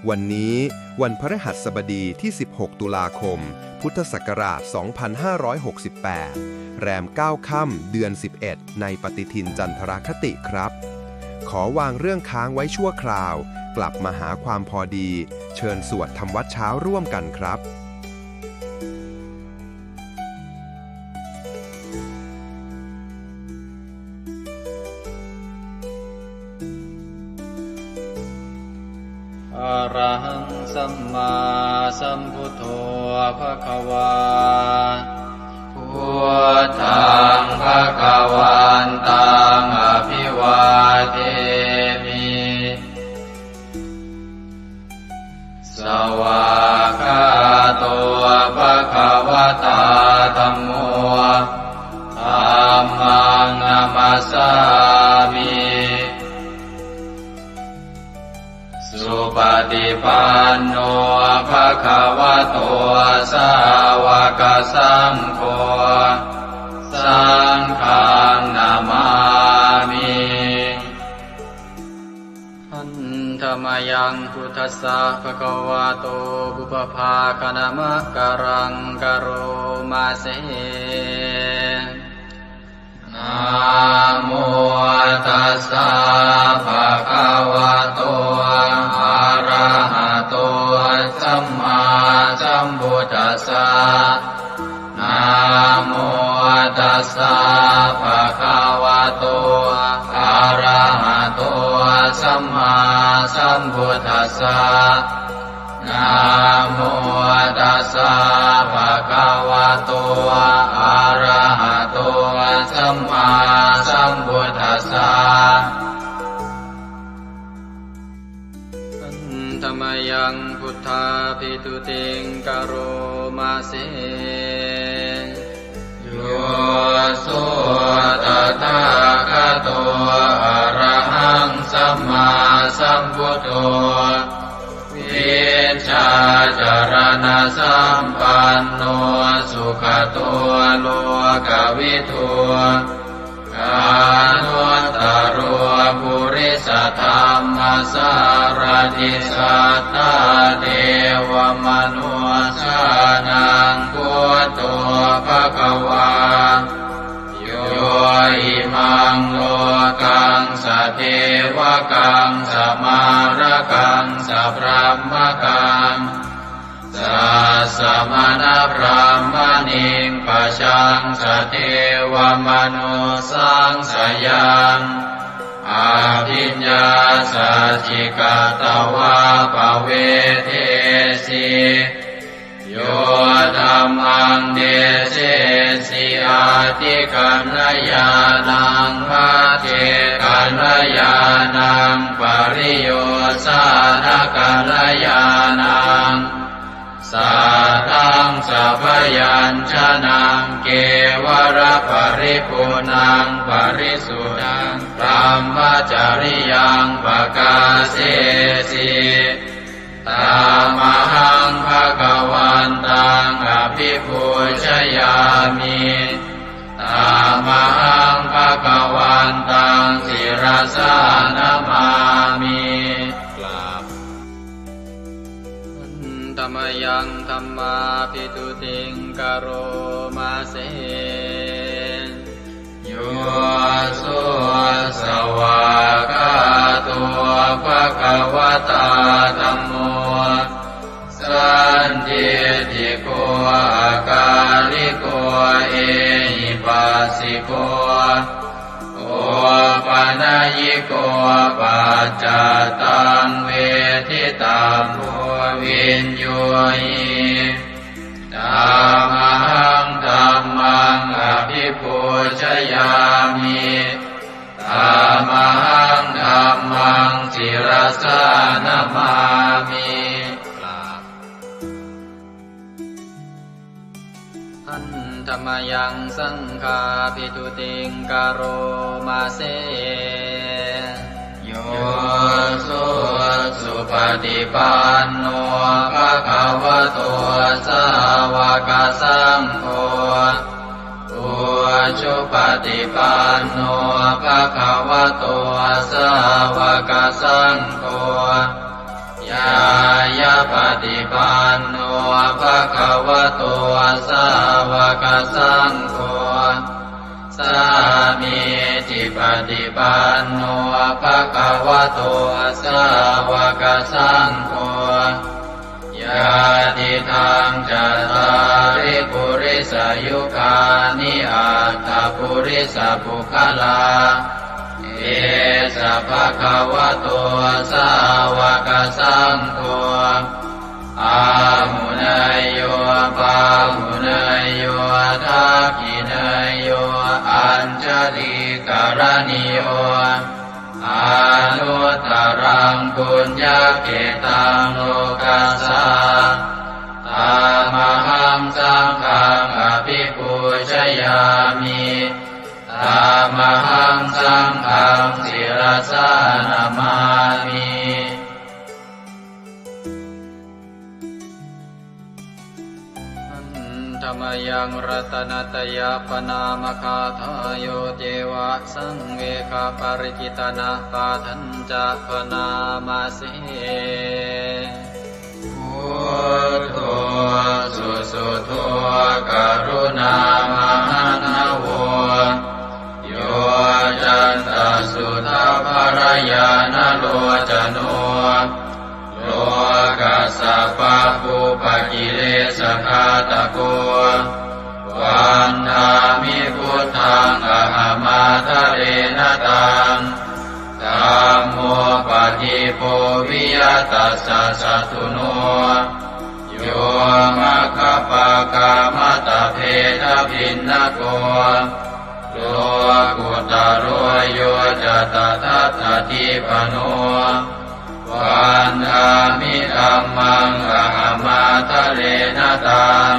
วันนี้วันพฤหัสบดีที่ 16 ตุลาคม พุทธศักราช 2568 แรม 9 ค่ำเดือน 11 ในปฏิทินจันทรคติครับ ขอวางเรื่องค้างไว้ชั่วคราว กลับมาหาความพอดี เชิญสวดทำวัดเช้าร่วมกันครับอะระหังสัมมาสัมพุทโธภควาพุทธังภควันตังอภิวาเทมิสวากขาโตภควตาธัมโมธัมมังนัมสสามิสุปฏิปันโนภะคะวะโตสาวกสังโฆสังฆังนามามิหันธรรมยังพุทธัสสะภะคะวะโตบุพภาคณมะกะรังกะโรมาเสนะโมตัสสะภะคะวะโตอะระหะโตสัมมาสัมพุทธัสสะนะโมตัสสะภะคะวะโตอะระหะโตสัมมาสัมพุทธัสสะนะโมตัสสะภะคะวะโตอะระหะโตสัมมาสัมพุทธัสสะธรรมยังพุทธาภิตุติงกโรมาเสโยสุตถาคโตอะระหังสัมมาสัมพุทโธวิชาจารณะสัมปันโนสุขโตโลกวิทูกานุตตโรปุริสธรรมสารติสัทธาเทวมนุสสานังพุทโธภควาโยอิมังโลกังสเทวกังสมารกังสพรหมกังสัสสมณพรหมณิงปะชังสเทวมนุสังสยังอาภิญญาสัจจิกตวาปเวเทสิโยธัมมังเดเสสิอาติกัณญาณังมาเทกัณญาณังปริโยสานกัณญาณังสัทธังสัพยัญชนะเกวรปริปุณังปริสุทธังธรรมจริยังปกาเสสิตามหังภควันตังอภิปูชยามิตามหังภควันตังศิรสานามามิธรรมยังธัมมาภิตุติงกโรมาเสโยสุสวากาโตภควตาธัมโมสันติติโกอาการิโกเอหิปัสสิโกโอปนยิโกปัจจตังเวทิตาโพวินโยหิธัมมังธัมมังอภิปูชยามิธัมมังธัมมังศิรสานามามิหันธรรมยังสังฆาภิตุติงกโรมาเสโยสุปฏิปันโนภะคะวะโตสาวกสังโฆอุชุปฏิปันโนภะคะวะโต สาวกสังโฆยายาปฏิปันโนภะคะวะโตสาวกสังโฆสามีจิปฏิปันโนภะคะวะโตสาวกสังโฆยาติทางจัตตาริปุริสยุคานิอัตถปุริสปุคลาเอสะภะคะวะโตสาวกสังโฆอาหุนายโยปาหุนายโยทักขินายโยอัญชลิกรณิโยอนุตตรังปุญญเกตังโลกัสสะตามหังสังฆังอภิปูชยามิตามหังสังฆังศิรสานามามิธรรมยังรัตนตยปนามคาทายโยเจวะสังเวคาปริจิตนาปาทัญจะปนามาสิพุทโธสุสุโธกรุณามหันโวโยจันตสุทาภรยานโลจโนโลกัสสะปะปุปกิเลสขาตะโกวันธามิพุทธังอหมาทะเรนตังธัมโมปฏิโพวิยตัสสะสัตถุโนโยมะคปปะกามตะเพทพินนโกโลกุตโรโยจะตถาคติปโนวันธามิธัมมังอหมาทะเรนตัง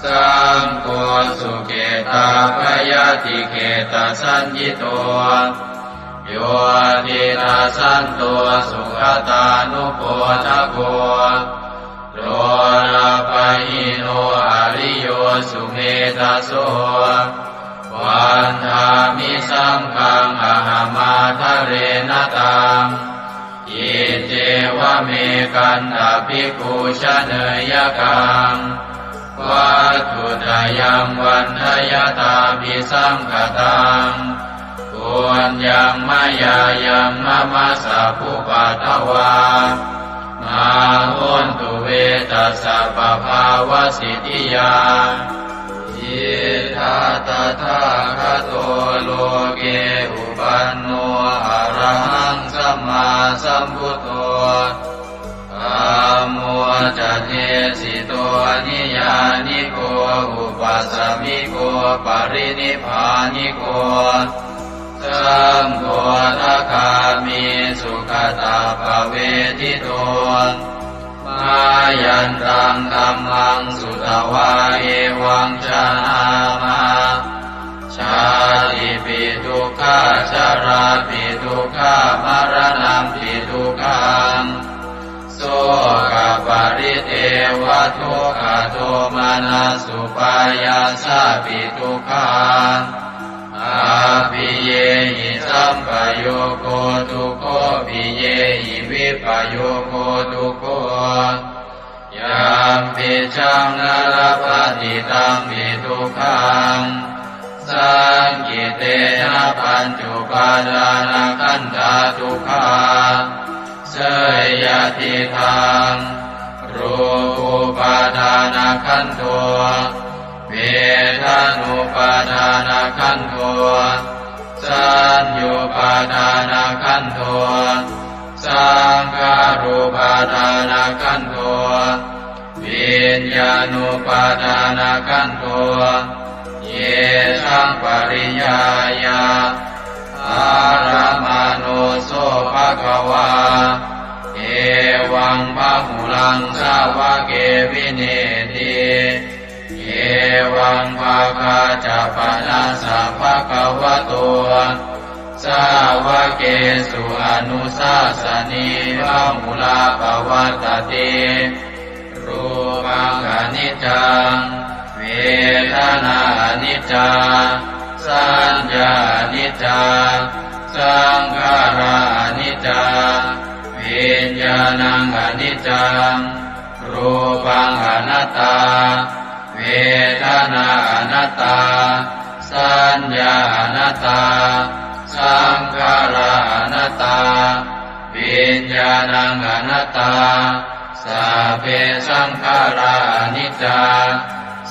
สังโฆสุเกตาภยติเกตสัญญิโตโยตินาสันโตสุขตานุโปทโกโลนาปหิโนอริโยสุเมธาโสวันธามิสังฆังอหมาทะเรนตังอิเจวะเมกันตภิกขุชเนยกังวัตถุตยังวันทยตาภิสังคตังปุญญังมายายังมะมะสะภุปัตถวามาหุนตุเวตัสสะปะภาวะสิทธิยาอิทัตถาคโตโลเกอุปันโนอะระหังสัมมาสัมพุทโธธัมโมจะเทสิโตนิยานิโกอุปัสสมิโกปรินิพพานิโกสังโฆทัคามิสุขตาภเวทิโตมายันตังธัมมังสุตวาเอวังชนามาชาติปิทุกขาชาราปิทุกขามรณะปิทุกขังโสกปริเทวทุกขโทมานัสสุปายาสาปิทุกขังอาภิเยหิสัมปโยโคทุกโขภิเยหิวิปโยโคทุกโขยามปิชังนรปฏิตังปิทุกขังสังกิเตนะปัญจุปาทานขันธาทุกขาเสยยติทังรูปุปาทานขันโทเวทานุปาทานขันโทสัญญูปาทานขันโทสังขารุปาทานขันโทวิญญาณุปาทานขันโทเยสังปริยายาอารมาโนโสภะคะวาเอวังพะหุลังสาวะเกวิเนติเอวังภาคาจะปนัสสะภะคะวะโตสาวะเกสุอนุสาสนีพะหุลาภวัตติรูปังอนิจจังเวทนาอนิจจาสัญญาอนิจจา สังขารานิจจาวิญญาณังอนิจจังรูปังอนัตตาเวทนาอนัตตาสัญญาอนัตตาสังขาราอนัตตาวิญญาณังอนัตตาสัพเพสังขารานิจจา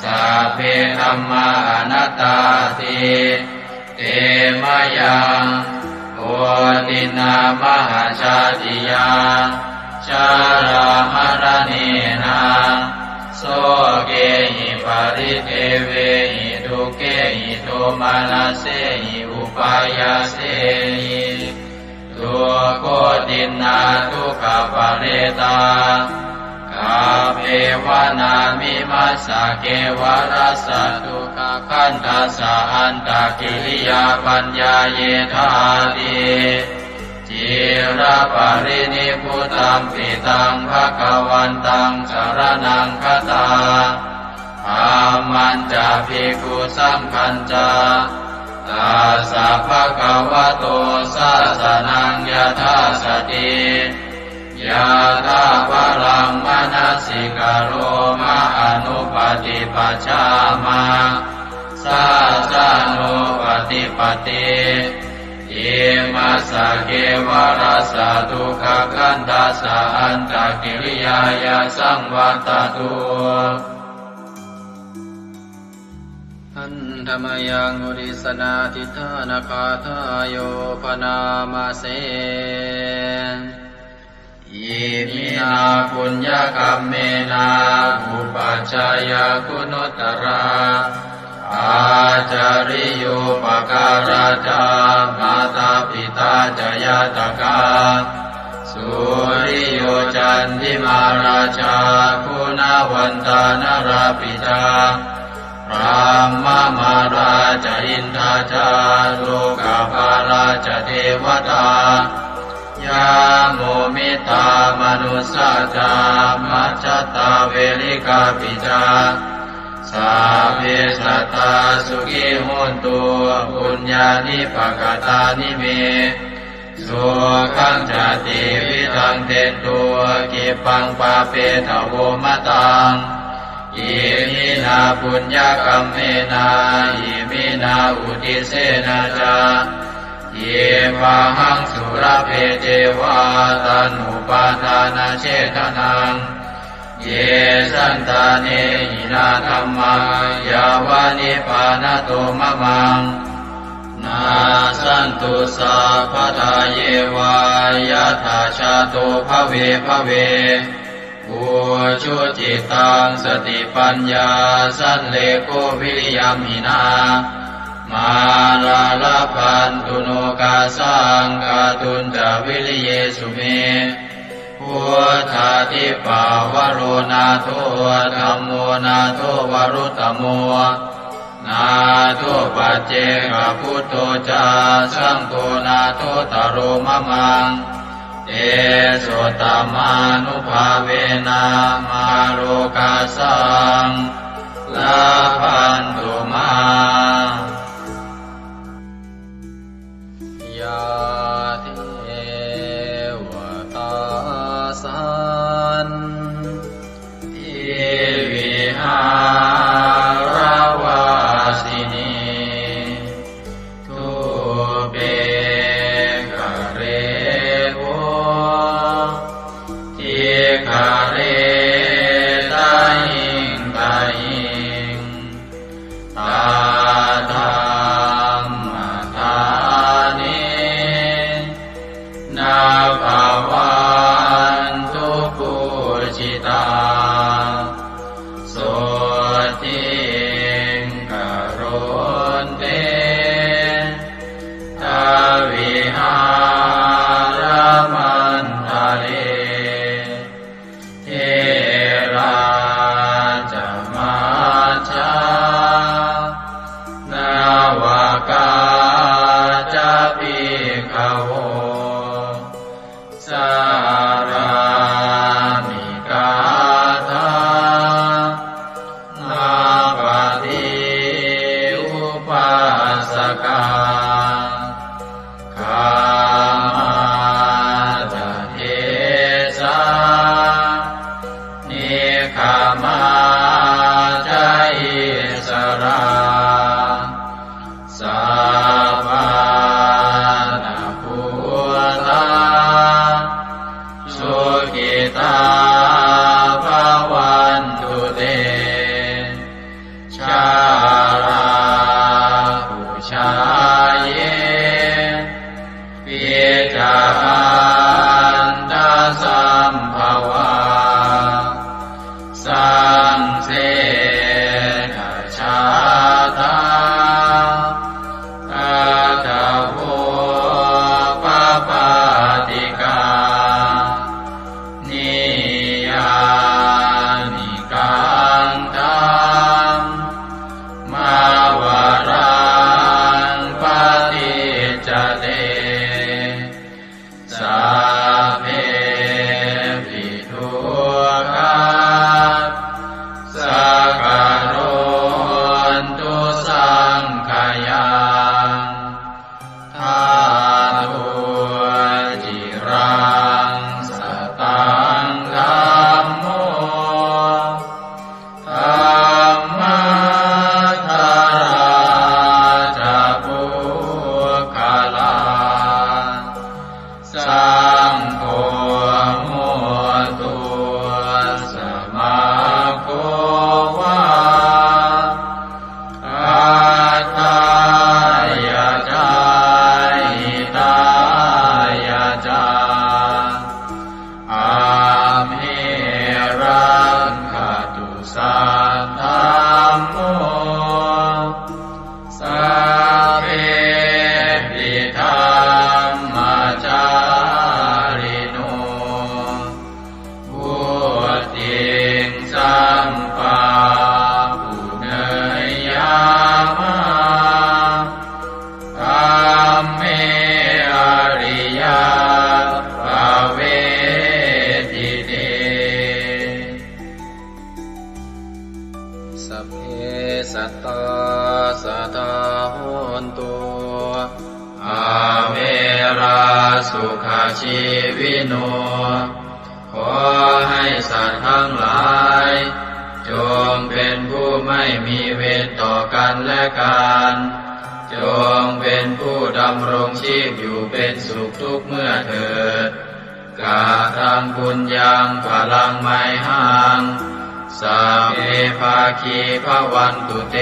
สัพเพธัมมาอนัตตาติเตมะยังโอตินามหาชาติยาชารามรณีนาโสเกหิปาริเทเวหิทุเกหิโทมานาเสหิอุปายาเสหิทุกโคตินาทุกขปะเรตากาเปวานามิมัสสะเกวรัสสะทุกขคันทัสสะอันตะกิริยาปัญญาเยธาติจิระปะรินิพพุตังปิตังภคะวันตังสรณังคตาธัมมันจะภิกขุสังฆัญจาตัสสะภะคะวะโตสาสนังยถาสติยะถาปรังมนัสสิกโรมะอนุปติปัชฌามาสาสะโนปฏิปติอิมัสสะเกวรัสสะทุกขคันทัสสะอันตะกิริยายาสังวัตตุอันธรรมยังอุริสนาทิฏฐานาคาทายโยปนามาเสอิมินาปุญญกัมเมนาอุปัชฌายคุณุตตราอาจาริโยปการาจามาตาปิตาจยาตกาสุริโยจันทิมาราชาคุณวันตานราปิตาพระมมาราชอินทราชาโลกาภาราชเทวตายาโมมิตามนุสสาจามัจจตาเวริกาปิจาสาเพสัตตาสุขิโหนตุปุญญานิปกตานิเมสุขังจติวิทังเตตัวกิปังปาเปตโวมตังอิมินาปุญญกัมเมนาอิมินาอุทิเสนาจาเยวะหังสุรเพเจวะตันุปาทานาเชตนังเยสันตาเนหินาธัมมายาวานิปานโตมะมังนาสันตุสัพพทาเยวายะถาชาโตภเวภเวอุชุจิตังสติปัญญาสันเลโกวิริยมหินามาลาลาพันตุโนกาสังกาตุนจาวิริเยสุเมพุทธาทิปาวโรนาโทธัมโมนาโทวรุตตโมนาโทปัจเจกพุทโธจาสังโฆนาโทตโรมะมังเอโสตมานุภาเวนะมาโลกาสังลาพันตุมายาเทวตาสันติวิหารวาสินีทุเปกเรโวทิคาเรตาหิงตาหิงตาธรรมธานินาภาวันตุปุจิตาโสติงกโรนเตทาวิหารมันทะเลเทราจมาชานาวากาจะภิกขโวสารามิกาธานาปฏิอุปัสสกาคา สุขาชีวิโนขอให้สัตว์ทั้งหลายจงเป็นผู้ไม่มีเวรต่อกันและกันจงเป็นผู้ดำรงชีพอยู่เป็นสุขทุกเมื่อเถิดกาทังบุญยังพลังไมหังสัพเพภาคีภวันตุเต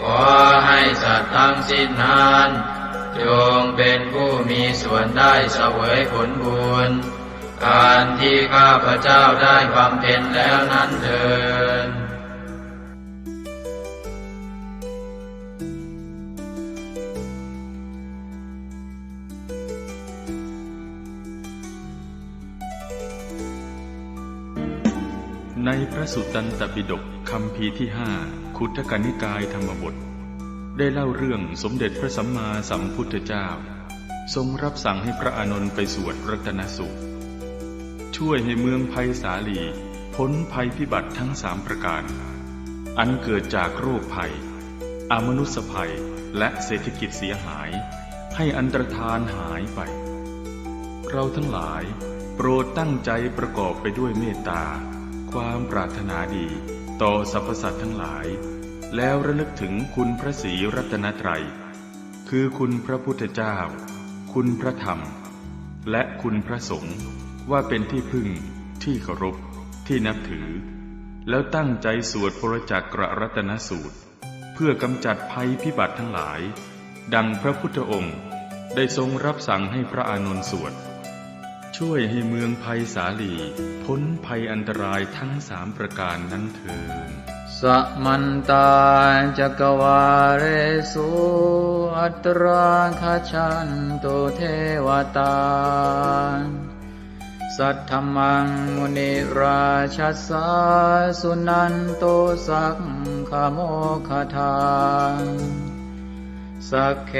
ขอให้สัตว์ทั้งสิ้นนั้นจงเป็นผู้มีส่วนได้เสวยผลบุญอันที่ข้าพเจ้าได้บำเพ็ญแล้วนั้นเถิดในพระสุตตันตปิฎกคัมภีร์ที่5 คุตทกนิกายธรรมบทได้เล่าเรื่องสมเด็จพระสัมมาสัมพุทธเจ้าทรงรับสั่งให้พระอานนท์ไปสวดรัตนสูตรช่วยให้เมืองไผ่สาลีพ้นภัยพิบัติทั้ง3ประการอันเกิดจากโรคภัยอมนุษยภัยและเศรษฐกิจเสียหายให้อันตรธานหายไปเราทั้งหลายโปรดตั้งใจประกอบไปด้วยเมตตาความปรารถนาดีต่อสรรพสัตว์ทั้งหลายแล้วระลึกถึงคุณพระศรีรัตนตรัยคือคุณพระพุทธเจ้าคุณพระธรรมและคุณพระสงฆ์ว่าเป็นที่พึ่งที่เคารพที่นับถือแล้วตั้งใจสวดพระจักรรัตนสูตรเพื่อกำจัดภัยพิบัติทั้งหลายดังพระพุทธองค์ได้ทรงรับสั่งให้พระอานนท์สวดช่วยให้เมืองไผ่สาลีพ้นภัยอันตรายทั้ง3ประการนั้นเถิดสัมมันตาจักวาเรสุอัตราคชันตุเทวตาสัทธมังมุนิราชัสสาสุนันโตสักขโมคทาสักเค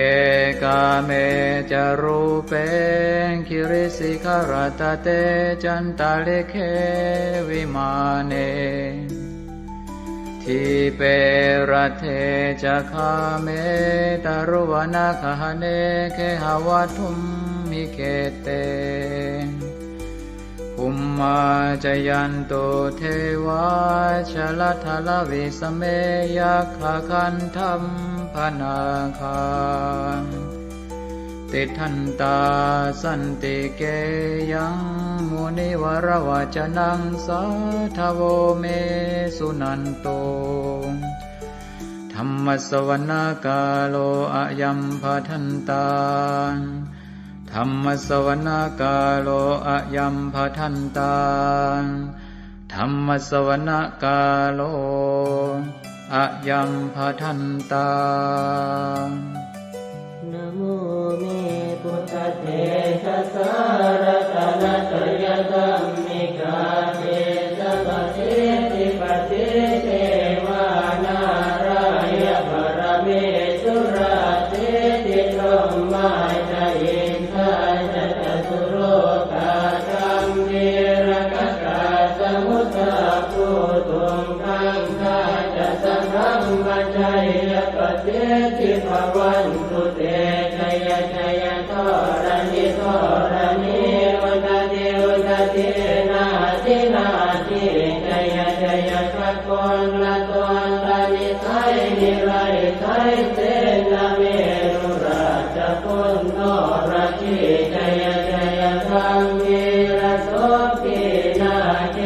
กาเมจารูเปคิริสิขรตเตจันตาเลเควิมาเนทิเปรเทจะคาเมตารุวนาคหเนเคหวัตุมมิเกเตภูมิมาจยันโตเทวาชลทลวิสเมยัคขคันธัมพนาคาติทันตาสันติเกยังมุนิวรวจนังสัทธโวเมสุนันโตธัมมสวนาคาโลอะยัมภทันตาธัมมสวนาคาโลอะยัมภทันตาธัมมสวนาคาโลอะยัมภทันตานะโมเมพุทธเถชะสารตนะตยธัมมิกาเทสะปะเทติปะเทเทวานารายะปรเมสุราเทติธรรมาจาอินทาจัตตุโรกาธัมเมระกะกาสมุทธาภูตุงคังคาจะสังฆัมมัจจยปะเทติภวันตุเตชัยชัยทรณิทรณิอุตติอุตตินาทินาทิชัยชัยสักคนละตนละนิสัยนิไรไทยเสนาเมรุราชพุนโนราชิชัยชัยธัมมิระโสปินาเก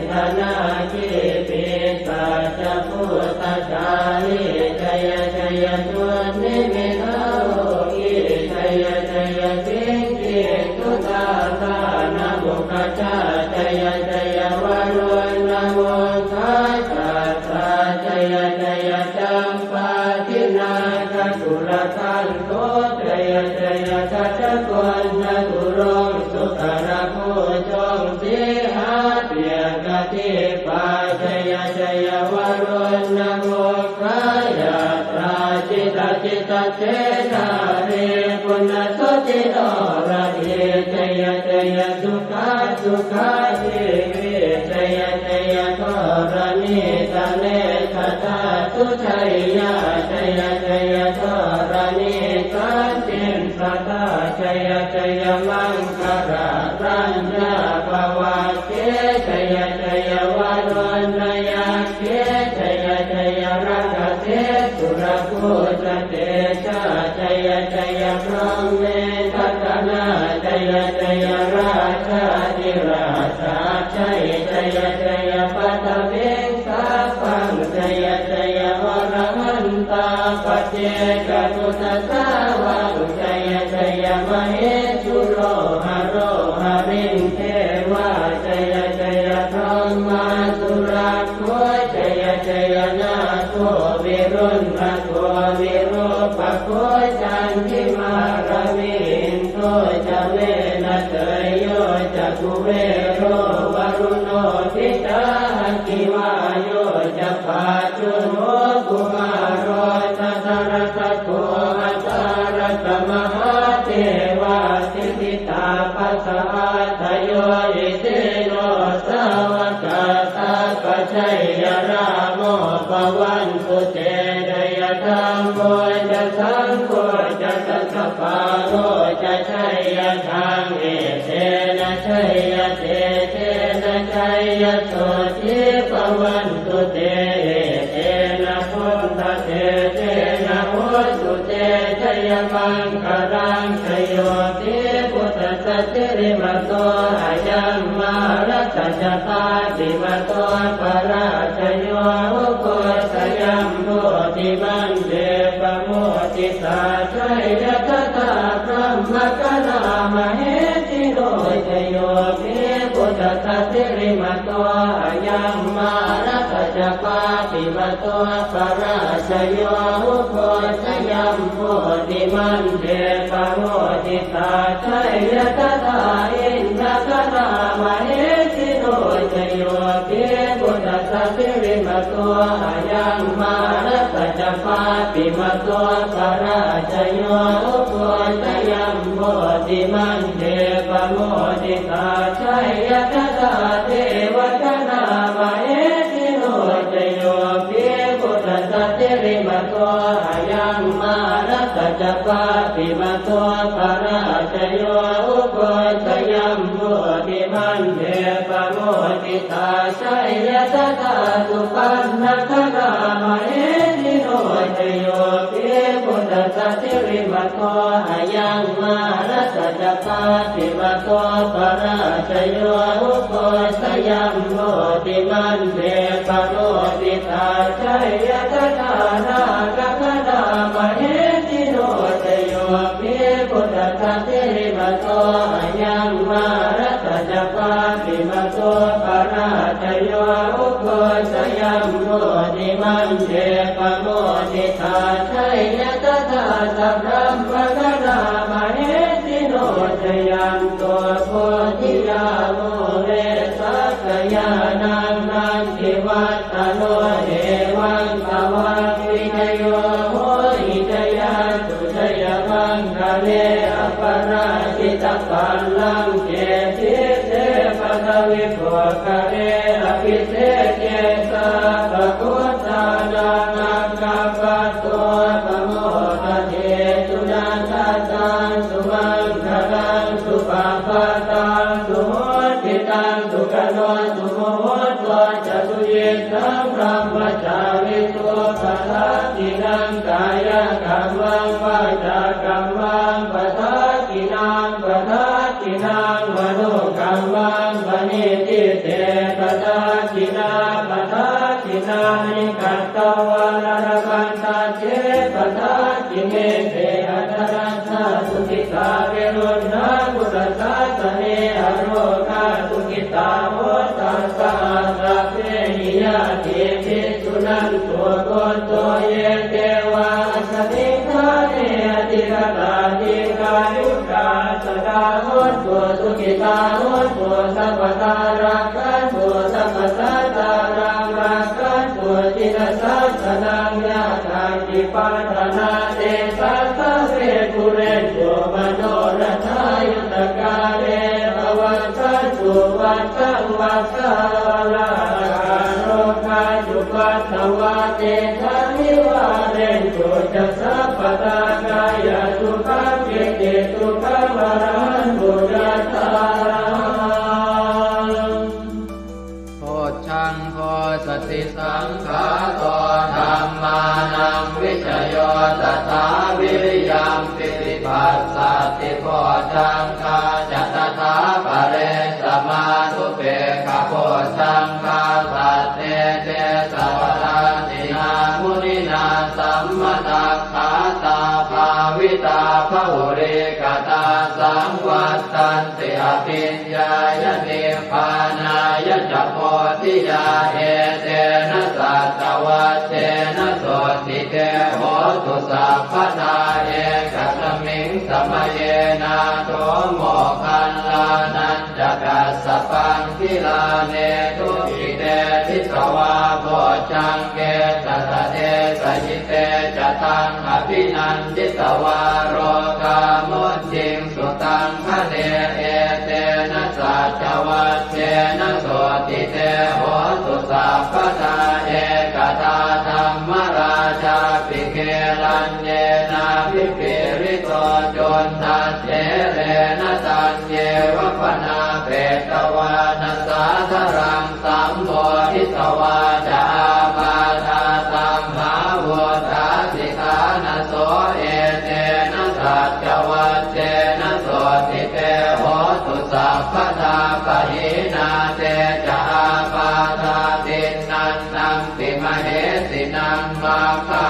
ตนาคิปิสัจพุทธจาริชัยชัยตุนิมิตาโลกิชัยชัยสิงคิตุตาตานะบุคจาชัยชัยวารุณโมทัสสะชัยชัยจัมปาทินาคตุลทันโตชัยชัยทัจกวนจตุรงสุขระโพจงสิหาเปียกติปาชัยชัยวารุณโมคายาตราจิตจิตเจนาเรปุณสติโนระเอชัยชัยสุขาสุขาทิวิชัยชัยทรณิตาเนคตาสุชัยยาชัยชัยทรณิสันติสัตตาชัยชัย รารัญญาภวะเกชยชยวารุณยาเกชยชยรักเทสุรภูตเตชะชยชยพรหมเมทัตนาชยชยราชาธิราชาชัยชยชยปัตเวงสาพังชยชยวรหันตาปเจกตุตสาวังชยชยมเหสุโรหโรหริงเทวาชยชยพรหมาสุราโคชยชยนาโควิรุณโควิโรปโคจันทิมารวินโตจะเวนะเตยโยจะกุเวโรวรุโนทิตาคิวาโยจะปาจุโนกุมารโรตัสรตโกอัตารตมหาเทวาสิทิตาปัสสะทโยอิเตโนสาวกตาปชัยยราโมปวันตุเตเดยธรรมโมจะสังโฆจะสัสปาโรจะชัยยทางเอเทนะชัยยเตเทนะชัยยโสทิปวันตุเตเทนะพุทธเตเทนะโหตุเตชัยมังคารังชโยติพุทธสัจจิริมโตอายัมมารัสจตาติมโตปราชโยโกสยัมโมติมันเดปโมติสาชัยยตถาพระมกนามเหติโรชโยติพุทธสัจจิริมโตอายัมมารัสจปาติมโตปราชโยโกสยัมโมติมันเดปโมติสาชัยยตถาอินทกนามเหติโรชโยติพุทธสัจจิริมโตอายังมารัสจปาติมโตปราชโยโกสยัมโมติมันเดปโมติสาชัยยตถาเทวกนามเหติโรชโยติพุทธสัจจิริมโตอายังมารัสจปาติมโตปราชโยโกสยัมโมติมันเดปโมติสาชัยยตถาสุปันนครามเหติโรชโยติพุทธสัจจิริมโตอายังมารัสจปาติมโตปราชโยโกสยัมโมติมันเดปโมติสาชัยยตถานาคคณามเหติโรชโยติพุทธสัจจิริมโตอายังมารัสจปาติมโตปราชโยโกสยัมโมติมันเดปโมติสาชัยยตถาสัพพะมกนามเหติโรชยันโตโพธิยาโมเรสักยานังนันทิวัตตโนเดวังตวังวิทโยโหอิทยาตุชยมังคะเลอปราชิตปัลลังเกติเสปตวิโภคะเรอภิเศษเกสาภพุทธานานังกัปปะโตปโมทะเทสุนันทตังสุมังคลังสุปาปะตังสุโหติตังสุขโนสุโมโหตัวจะสุเยสังพรหมจาริตุปัสสะตินังกายกัมมังวาจากัมมังปัสสะตินังปัสสะตินังมโนกัมมังปณิทิเตปัสสะตินาปัสสะตินานิกัตตวานรกันตาเจปัสสะติเมเตอัตรัสสะสุขิตาเวรุณากุตตะสเนอโรคาสุขิตาโหตัสสะสัพเพหิยาติภิกขุนันตัวโกโตเยเทวาสมิทาเนอติรตาติกายุกาสดาโหตัวสุขิตาโหตัวสัพพตารักขันตัวสัพพสัตตารังรักขันตัวจิตสัสสนังยาทาติปัฏนาเตสัสสะเวกุเรนโยมโนรัทายุตกาเลภวัชชันตุวัชชังวัชชาลาโรคาจุปัสสวะเตทันนิวาเรนโตจัสสะปตากายสุขังเกเตสุขังวรหันตุ ยัตตารัง โพชังโพสติสังขาโตธัมมานังวิชโยตถาวิริยัมปิติปัสสติโพชังคาจัตถาปะเรสมาธุเปขโพชังคาสัตเตเตสวะราตินามุนินาสัมมตัสสาตาภาวิตาภุเรกตาสังวัตตันติอภิญญายเนปานายจัปโพธิยาเอเตนะสัตวัตเตนะโสติเตโหตุสัพพทาเอกสมิงสมเยนาโตโมคันลานันจกัสสปังคิลาเนตุอิเตทิสวาโพชังเกตตะเตสยิเตจตังอภินันทิสวาโรกามุจิงสุตังคะเนเอเตนะสัจวัตเตนะโสติเตโหตุสัพพทาเอกตาธรรมราชาปิเกลันเยนาภิปิริโตจนทัสเถเรนะตัญเยวะปนาเปตวานัสสาธรังสัมโพธิสวาจาปาทาสัมภาวตาสิกานะโสเอเตนะสัจวัตเตนะโสติเตโหตุสัพพทาปะหินาเตจาปาทาตินันนังติมเหสินังมาคา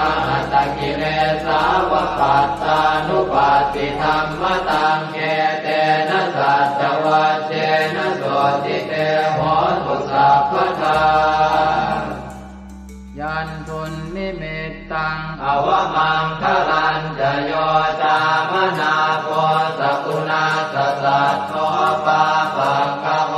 ตะกิเลสาวะปัตตานุปัสสิธรรมตังเอเตนะสัจวัตเตนะโสติเตโหตุสัพพทายันทุนนิมิตตังอวมังคลันจะโยจามนาโพสกุณาสสัตโตปาปังกะโห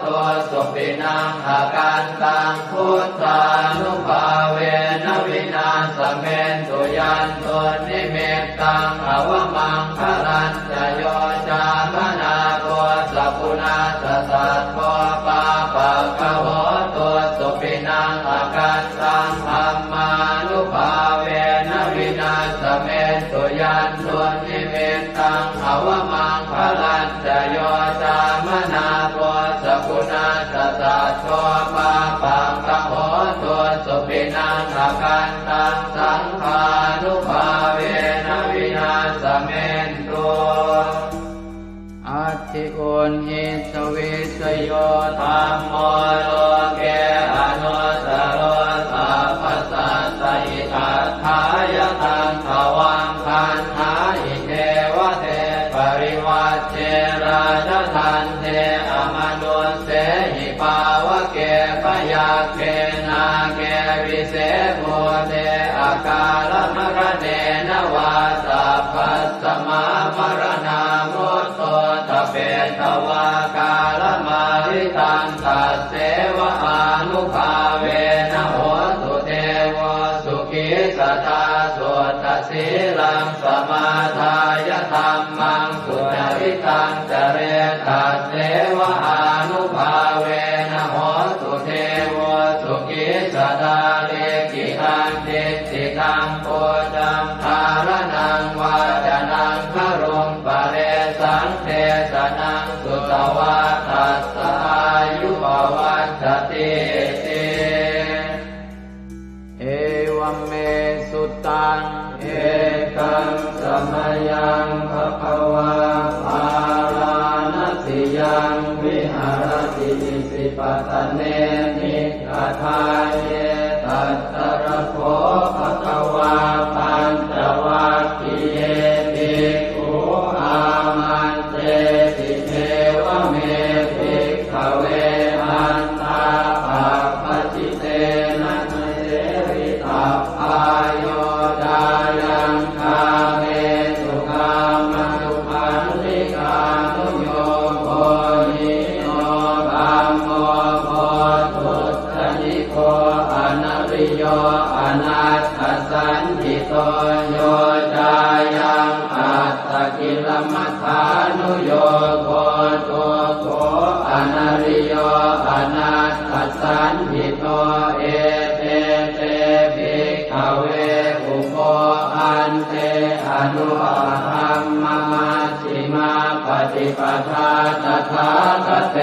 ตัวสุปินังอาการตังพุทธานุภาเวนวินาสเมนตุยันทุนนิมิตตังอวมังคลันจะโยจามนาโพสกุณาสสัตโตปาปังกะโหตัวสุปินังอาการตังธรรมานุภาเวนวินาสเมนตุยันตุนิมิตตังอวมังคลันจะโยจามนาโพสกุณาสสัตโตปาปังกะโหตัวสุปินังอาการตังสังฆานุภาเวนวินาสเมนตุอัตถิโอนหิสวิสโยธัมโมโลเกอนุสโรสัพพสัตตอิทัฏฐายตังภวังคันหาอิเทวเทปริวัชเชราชทันเทอมนุสเสหิปาวะเกปยาเกนาเกวิเศโภเทอากาลมรเนนวาสัพพัสสมามรณามุตโตทเปตวากาลมาริตังตัสเสวะอานุภาเวนะโหตุเทวสุขิสตาสุตสีลังสมาทายธรรมังสุจริตังจเรตัสเสวะอานุภาเวนะโหตุเทวสุขิสตาเลกิตังติติตังโพจังภารนังวาจนังครุงปะเรสังเทสนังสุตวาทัสสะอายุภวัฏติติเอวเมสุตังเอกังสมยังภควาภารานัสสิยังวิหารติสิปตเนนิกทาเยตัตตระโภภควาปัญจวัคคีเยภิกขุอามันเตติเทวเมภิกขเวหันตาปัปปจิเตนะเสริตัพพายโยดายังคาเมสุขามสุขันธิกานุโยโภหิโนธัมโมโพธุตนิโกอนัริโยอนัตถสันติโตโยจายังอัตตกิลมัฏฐานุโยโกตุโกอนัริโย ฏิปทาตถาคเต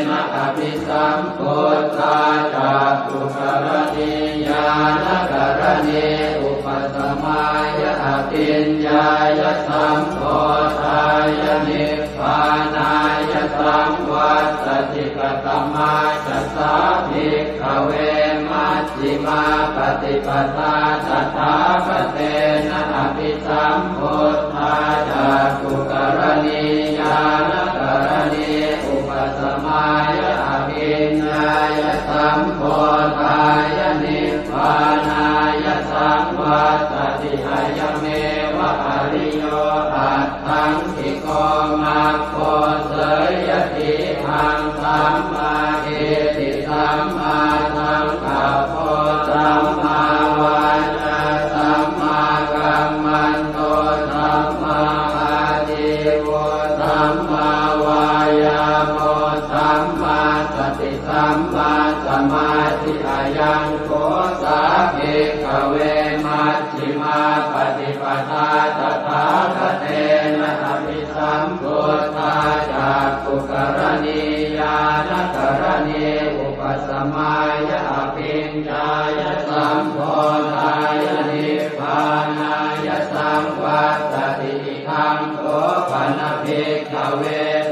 นะอภิสัมพุทธาจักขุกรณีญาณกรณีอุปสมัยอภิญญายสัมโพธายนิพพานายสัมวัตติกตมาจัสสาภิกขเวมัชฌิมาปฏิปทาตถาคเตนะอภิสัมพุทธาจักขุกรณีญาณกรณีอุปสมัยอภิญญายสัมโพธายนิพพานายสัมวัตติอายเมวะอริโยอัตถังคิโกมัคโคเสยติหังสัมมาเอติสัมมาสังกัปโปสัมมาวาจาสัมมากัมมันโตสัมมาอาชีวะสัมมาวายาโมสัมมาสติสัมมาสมาธิอายังโกสาภิกขเวมัชฌิมาปฏิปทาตถาคเตนะอภิสัมพุทธาจักขุกรณีญาณกรณีอุปสมัยอภิญญายสัมโพธายนิพพานายสัมวัตติทังโสปนภิกขเว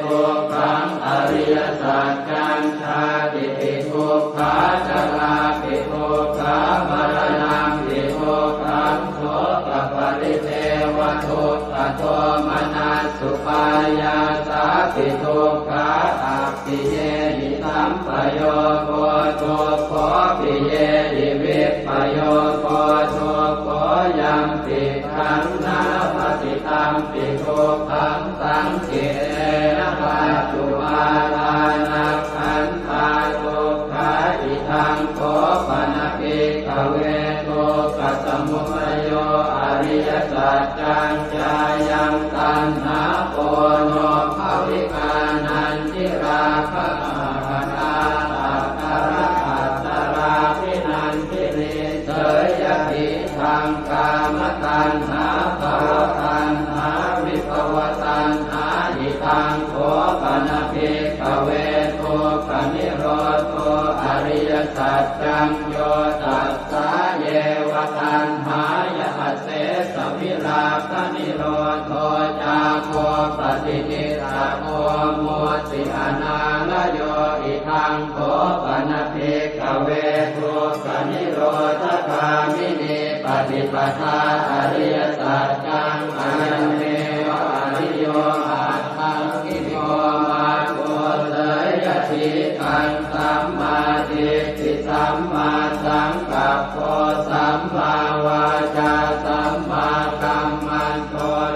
ทุกขังอริยสัจจัญชาติปิทุกขาจราปิทุกขามรณะปิทุกขังโสกปริเทวทุกขโทมนัสสุปายาสาปิทุกขาอัปปิเยหิสัมปโยโกทุกขปิเยหิวิปปโยโกทุกขยังปิขันนาปฏิตัมปิทุกขังสังเกนะปัจจุปาทานักขันธาทุกขาอิทังโขปนภิกขเวทุกขสมุทัยโยอริยสัจจัญญายังตัณหาโกโนภวิกานันทิราคะปนาตัตตระอัตตราภินันทิริเสยติทางกามตัณหาภวตัณหาวิภวตัณหาอิทังโขปนภิกขเวทุกขนิโรธอริยสัจจังโยตัสสะเยวตัณหายะเสสวิราคะนิโรธจาโคปฏินิสสะโคโมติอนาลโยอิทังโขปนภิกขเวทุกขนิโรธคามินีปฏิปทาอริยสัจจังอายเมวะอริโยอัตถังคิโยมาโกเสยติขังสัมมาทิฏฐิสัมมาสังกัปโปสัมมาวาจาสัมมากัมมันโต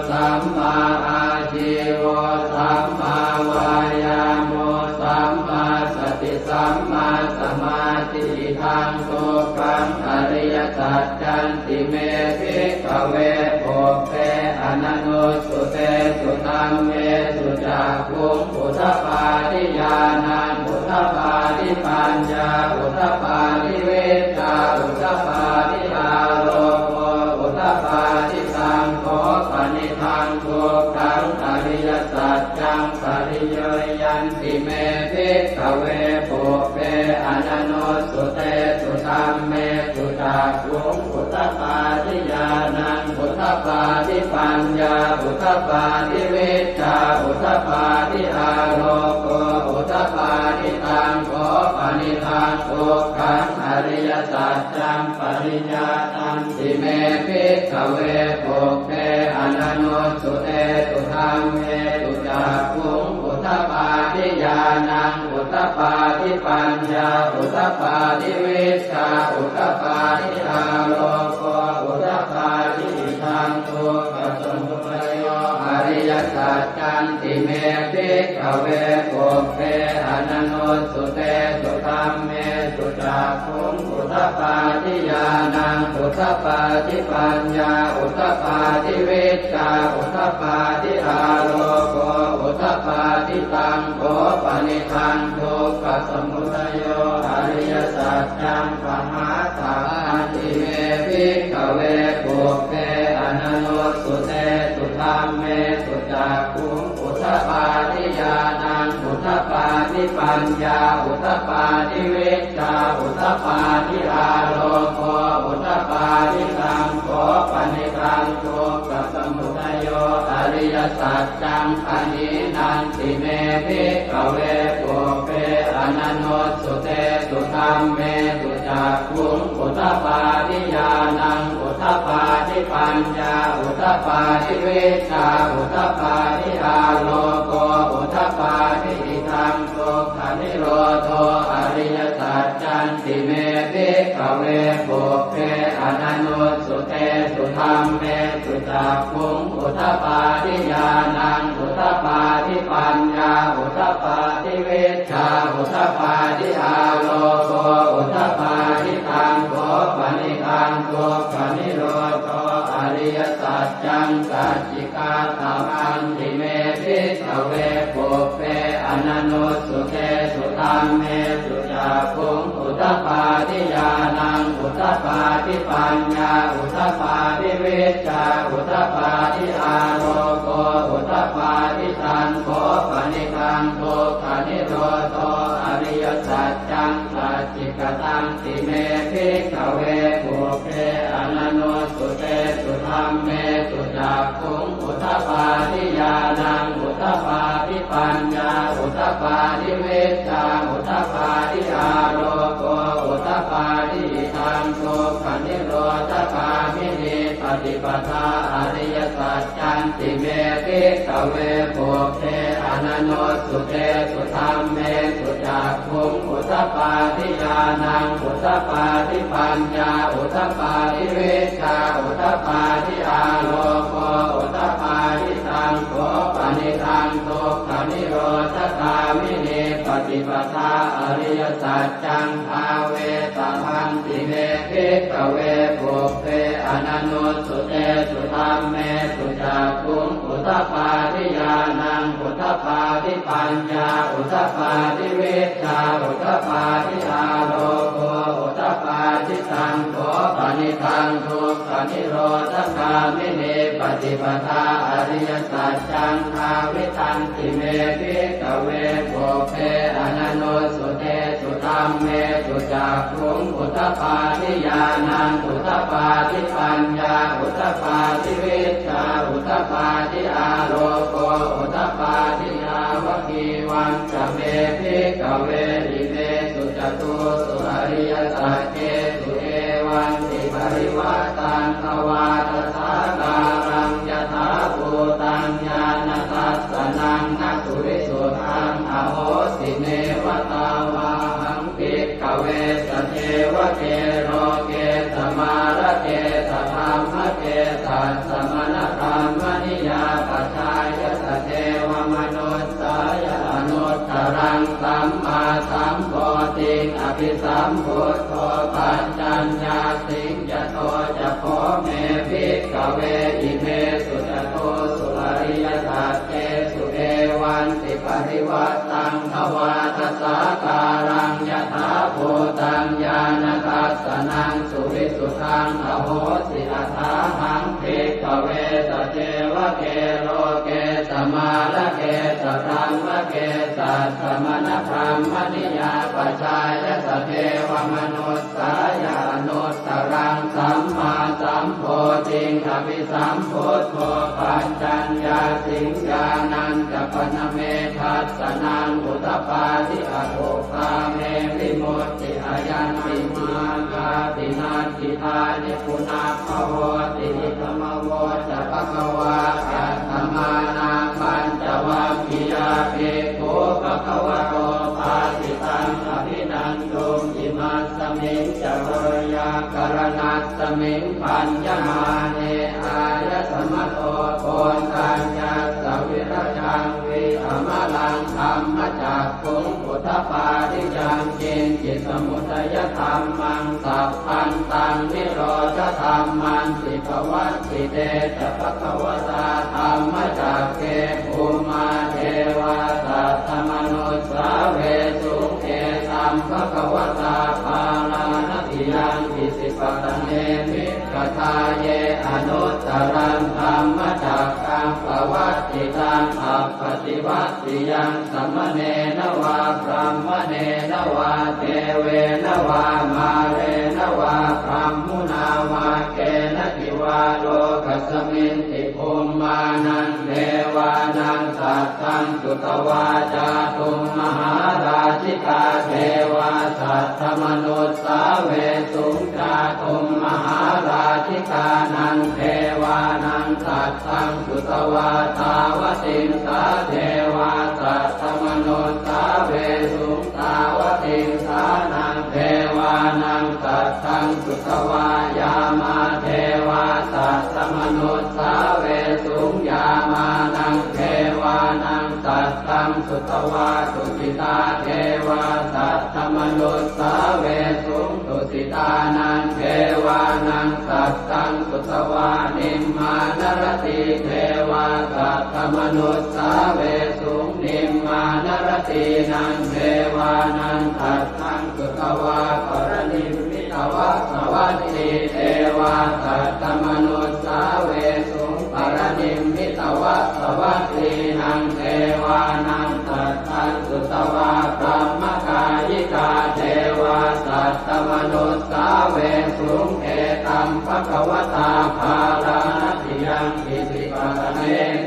สัมมาอาชีวะสัมมาวายาโมสัมมาสติสัมมาสมาธิทังทุกขังอริยสัจจันติเมภิกขเวโภเปอนันโนสุเตสุตัมเมสุจักขุงอุทธปาทิญาณังอุทธปาทิปัญญาอุทธปาทิเวชาอุทธปาทิอาโลโกอุทธปาทิสังโฆปณิทังทุกขังอริยสัจจังปริโยยันติเมภิกขเวโภเปอนันโนสุเตสุตัมเมสุจักขุงอุทธปาทิญาณังอุทธปาทิปัญญาอุทธปาทิเวชาอุทธปาทิอาโลโกอุทธปาทิตังโฆปณิทังทุกขังอริยสัจจังปริญญาตันติเมภิกขเวโภเปอนันโนสุเตสุธัมเมสุจักขุงอุทธปาทิญาณังอุทธปาทิปัญญาอุทธปาทิเวชาอุทธปาทิอาโลโกอุทธปาทิทังทุกขสมุทัยโยอริยสัจจันติเมภิกขเวโภเปอนันโนสุเตสุธัมเมสุจักขุงอุทธปาทิญาณังอุทธปาทิปัญญาอุทธปาทิเวชาอุทธปาทิอาโลโกอุทธปาทิตังโฆปณิทังทุกขสมุทัยโยอริยสัจจังปหาสังติเมภิกขเวโภเปอนันโนสุเตสุธัมเมสุจักขุงอุท ทปาทิญาณังอุทธปาทิปัญญาอุทธปาทิวิชชาอุทธปาทิอาโลโกอุทธปาทิสังโฆปณิธังโตกัสสมุทัยโยอริยสัจจังอนินันติเมภิกขเวปุเปอนันโนสุเตสุธัมเมสุจักขุงอุทธปาทิญาณังอุทธปาทิปัญญาอุทธปาทิวิชชาอุทธปาทิอาโลโกอุทธปาทิอิทังโตขนิโรโธอริยสัจจันติเมภิกขเวปุเปอนันโนสุเตสุธัมเมสุจักขุงอุทธปาทิญาณังอุทธปาทิปัญญาอุทธปาทิวิชชาอุทธปาทิอาโลโกอุทธปาทิตังโกปณิธังโกปณิโรโธอริยสัจจังสัจจิกาตมังติเมภิกขเวปุเปอนันโนสุเตสุธัมเมสุจักขุงอุทธปาทิญาณังอุทธปาทิปัญญาอุทธปาทิวิชชาอุทธปาทิอาโลโกอุทธปาทิตังโกปณิธังโกขนิโรโธอริยสัจจังสัจจิกตังติเมภิกขเวปุเปอนันโนสุเตสุธัมเมสุจักขุงอุทธปาทิญาณังอุทธปาทิปัญญาอุทธปาทิวิชชาอุทธปาทิอาโลโกอุทธปาทิตังโกขนิโรธคามินีปฏิปทาอริยสัจจันติเมภิกขเวปุเปอนันโนสุเตสุธัมเมสุจักขุงอุทธปาทิญาณังอุทธปาทิปัญญาอุทธปาทิวิชชาอุทธปาทิอาโลโกอุทธปาทิตังโกปณิธังโตขนิโรธคามินีปฏิปทาอริยสัจจังภาเวตพันติเมภิกขเวปุเปอนันโนสุเตสุธัมเมสุจักขุงอุทธปาทิญาณังอุทธปาทิปัญญาอุทธปาทิวิชชาอุทธปาทิอาโลโกอุทธปาทิตังโกปณิธังทุกขนิโรธคามินีปฏิปทาอริยสัจจังภาวิตันติเมภิกขเวปุเปอนันโนสุเตสุธัมเมสุจักขุงอุทธปาทิญาณังอุทธปาทิปัญญาอุทธปาทิวิชชาอุทธปาทิอาโลโกอุทธปาทิยาวกีวันจะเมภิกขเวอิเมสุจตุสุอริยสัจเจสุเอวันติปริวัตังภวาทสาการังยถาภูตังญาณทัสสนังนัสุริสุทังอโหสิเนวตาวาหังภิกขเวสเทวเกโรเกสมาระเกสธรรมเกสัสสมณธรรมนิยาปัจจายสเทวมนุสสายอนุตตรังสัมมาสัมโพธิอภิสัมพุทโธปัญจัญญาสิงยโตจะโพเมภิกขเวอิเมสุจโตสุอริยสัจเจสุเอวันติปริวัตตังภวาทสาการังยถาภูตังญาณทัสสนังสุวิสุทังอโหสิอัฏฐาหังภิกขเวสเทวเกโลเกสมาระเกสธรรมเกสัสสมณธรรมนิยาปัจจายสเทวมนุสสายานุตตรังสัมมาสัมโพธิอภิสัมพุทโธปัญจัญญาสิงญานันจะปนเมทัสสนังอุทธปาทิอโภคาเมวิมุตติอายันติมาคาตินาทิทานิปุนาภโวตินิธรรมโวจะภควาอัตถมานาปัญจวัคคียาเภโคภควโตปาติตังอภินันตุอิมัสสมิงจะวรยากรณัสสมิงปัญญมาเนอายสมโตโกนตัญญาสวิรจังวิธรรมลังธรรมจักขุงอุทธปาทิยังจินจิตสมุทัยธรรมังสัพพันตังนิโรธธรรมันติภวัตติเตจะภควตาธรรมจักเกภูมาเทวาสัตตมนุสสาเวสุเอตัมภควตาภาลานติยังอิสิปตเนมิกทาเยอนุตตรังธรรมจักกังภวัตติ ติตังอัปปติวัตติยังสัมมเนนวาพรหมเนนวาเทเวนวามาเรนวาพรหมุนาวาเกณทิวาโลกัสมินติภูมิมานันเทวานังสัตตังสุตวาจาตุมมหาราชิกาเทวาสัตถมนุสสาเวสุงจาตุมมหาราชิกานังเทวานังสัตตังสุตวาตาวติงสาเทวาสัตถมนุสสาเวสุงตาวติงสานังเทวานังสัตตังสุตวายามาเทวาสัตถมนุสสาเวสุงยามานังเทวานังสัตตังสุตวาตุสิตาเทวาสัตถมนุสสาเวสุงตุสิตานังเทวานังสัตตังสุตวานิมมานรติเทวาสัตถมนุสสาเวสุงนิมมานรตินังเทวานังสัตตังสุตวาปรนิมมิตวะสวัสดิเทวาสัตถมนุสสาเวสุงปรนิมมิตวะสวัสดินังเทวานังสัตตังสุตวาพรหมกายิกาเทวาสัตถมนุสสาเวสุงเอตัมภควตาภาลาติยังอิสิปะเน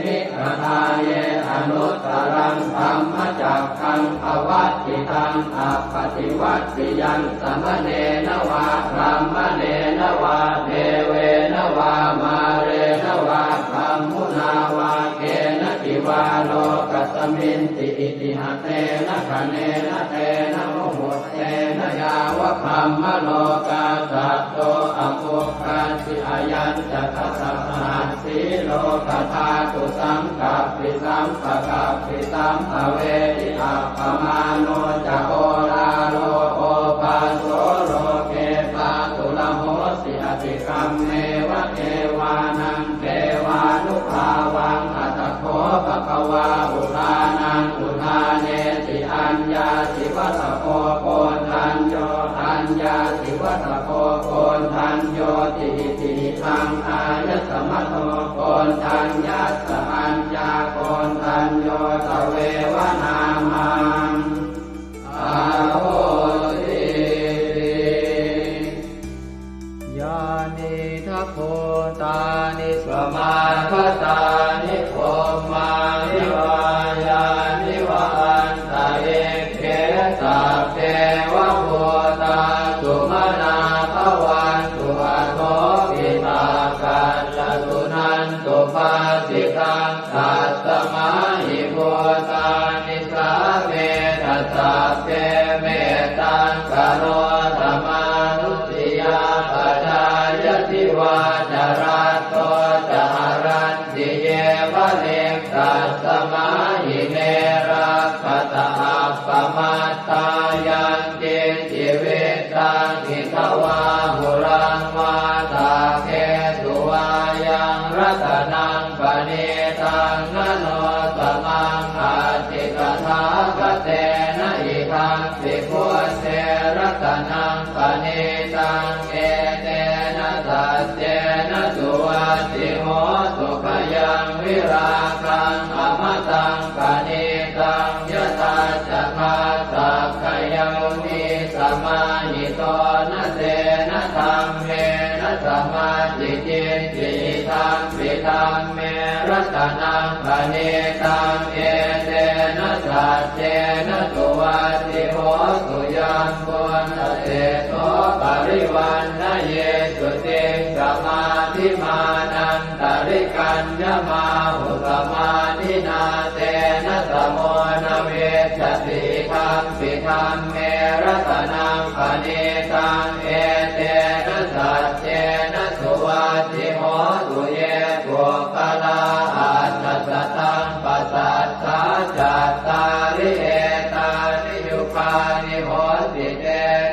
มิกทาเยอนุตตรังธรรมจักขังภวัตติตังอัปปติวัตติยังสัมมเนนวาพรหมเนนวาเทเวนวามาเรนวาพรหมุนาวาเกณทิวาโลกัสมินติอิติหะเตนะคะเนนะเตนะโมโหเตนะยาวะพรหมโลกาสัตโตอโภคาสิอายัญจะทัสสะหัสสีโลกธาตุสังกัปปิสัมปะกัปปิสัมภเวทิอัปปมาโนจะโอลาโลโอปาโสโลเกปาตุละโหสิอติกัมเมวะเทวานังเทวานุภาวังอัตโขภควาอุทานังอุทาเนติอัญญาสิวัตโพโกนทัญโยอัญญาสิวัตโพโกนทัญโยติติทังอายสมัตโตโกนทัญญาสอัญญาโกนทัญโยตเววนามังอาโหติยานิทัพโพตานิสมาคตานิโภมานิวายานิวาอันตะเอเกสัพเพวะโพตาสุมานาภวันตุอะโทปิตากันละตุนันตุปาสิตังสัตตมะหิโพตานิสาเมตัสสะเพเมตังกโรธรรมานุติยาปัจจายติวาจารัตโตจารันติเยวะเลกัสสมาหิเนรักขตาอัปปมัตตายังเกจิเวตังอิทวาหุรังวาตาเกตุวายังรัตนังปณิตังนโนตมังอาติกถาคเตนะอิทังปิพุเสรัตนังปณิตังเอเตนะสัจเจนะสุวัตติโหสุขยังวิราคังอมตังปณิตังยตาจักขาสักขยมิสมาหิโตนะเตนะธัมเมนะสมาธิจิตติธัมปิธัมเมรัตนังปณิตังเอเตนะสัจเจนะสุวัตติโหสุยังบุญเตโตปริวันนะเยสุติสมาธิมานันตริกัญญมาหุสมาธินาเตนะสโมนะเวชติธัมปิธัมเมรัตนังปณิตังเอเตนะสัจเจนะสุวัตติโหสุเยปุคลาอัตตสตังปัสสัทธาจัตตาริเอตานิยุคานิโหติเต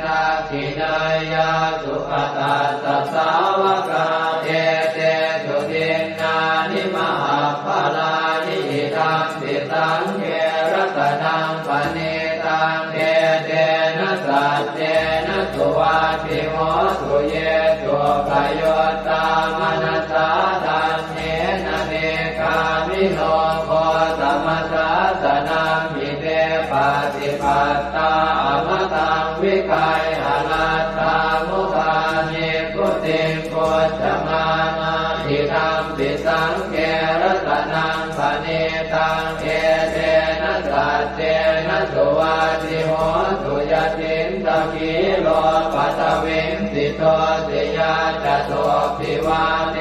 นะขินายาสุขตัสสะสาวกาเอเตสุตินานิมหาภลานิอิทังปิตังเกรัตนังปณิตังเอเตนะสัจเจนะสุวัตติโหสุเยตุปโยตามนัสสาทันเนนะเนกามิโนโค ตตาอมตังวิกายอนัตตามุขานิพุติโกจมานาทิธรรมปิสังเกรัตนังปณิตังเอเตนะสัจเจนะสุวัติโหตุยตินตะกิโลปัตวินสิโตสิยาจโตภิวาเน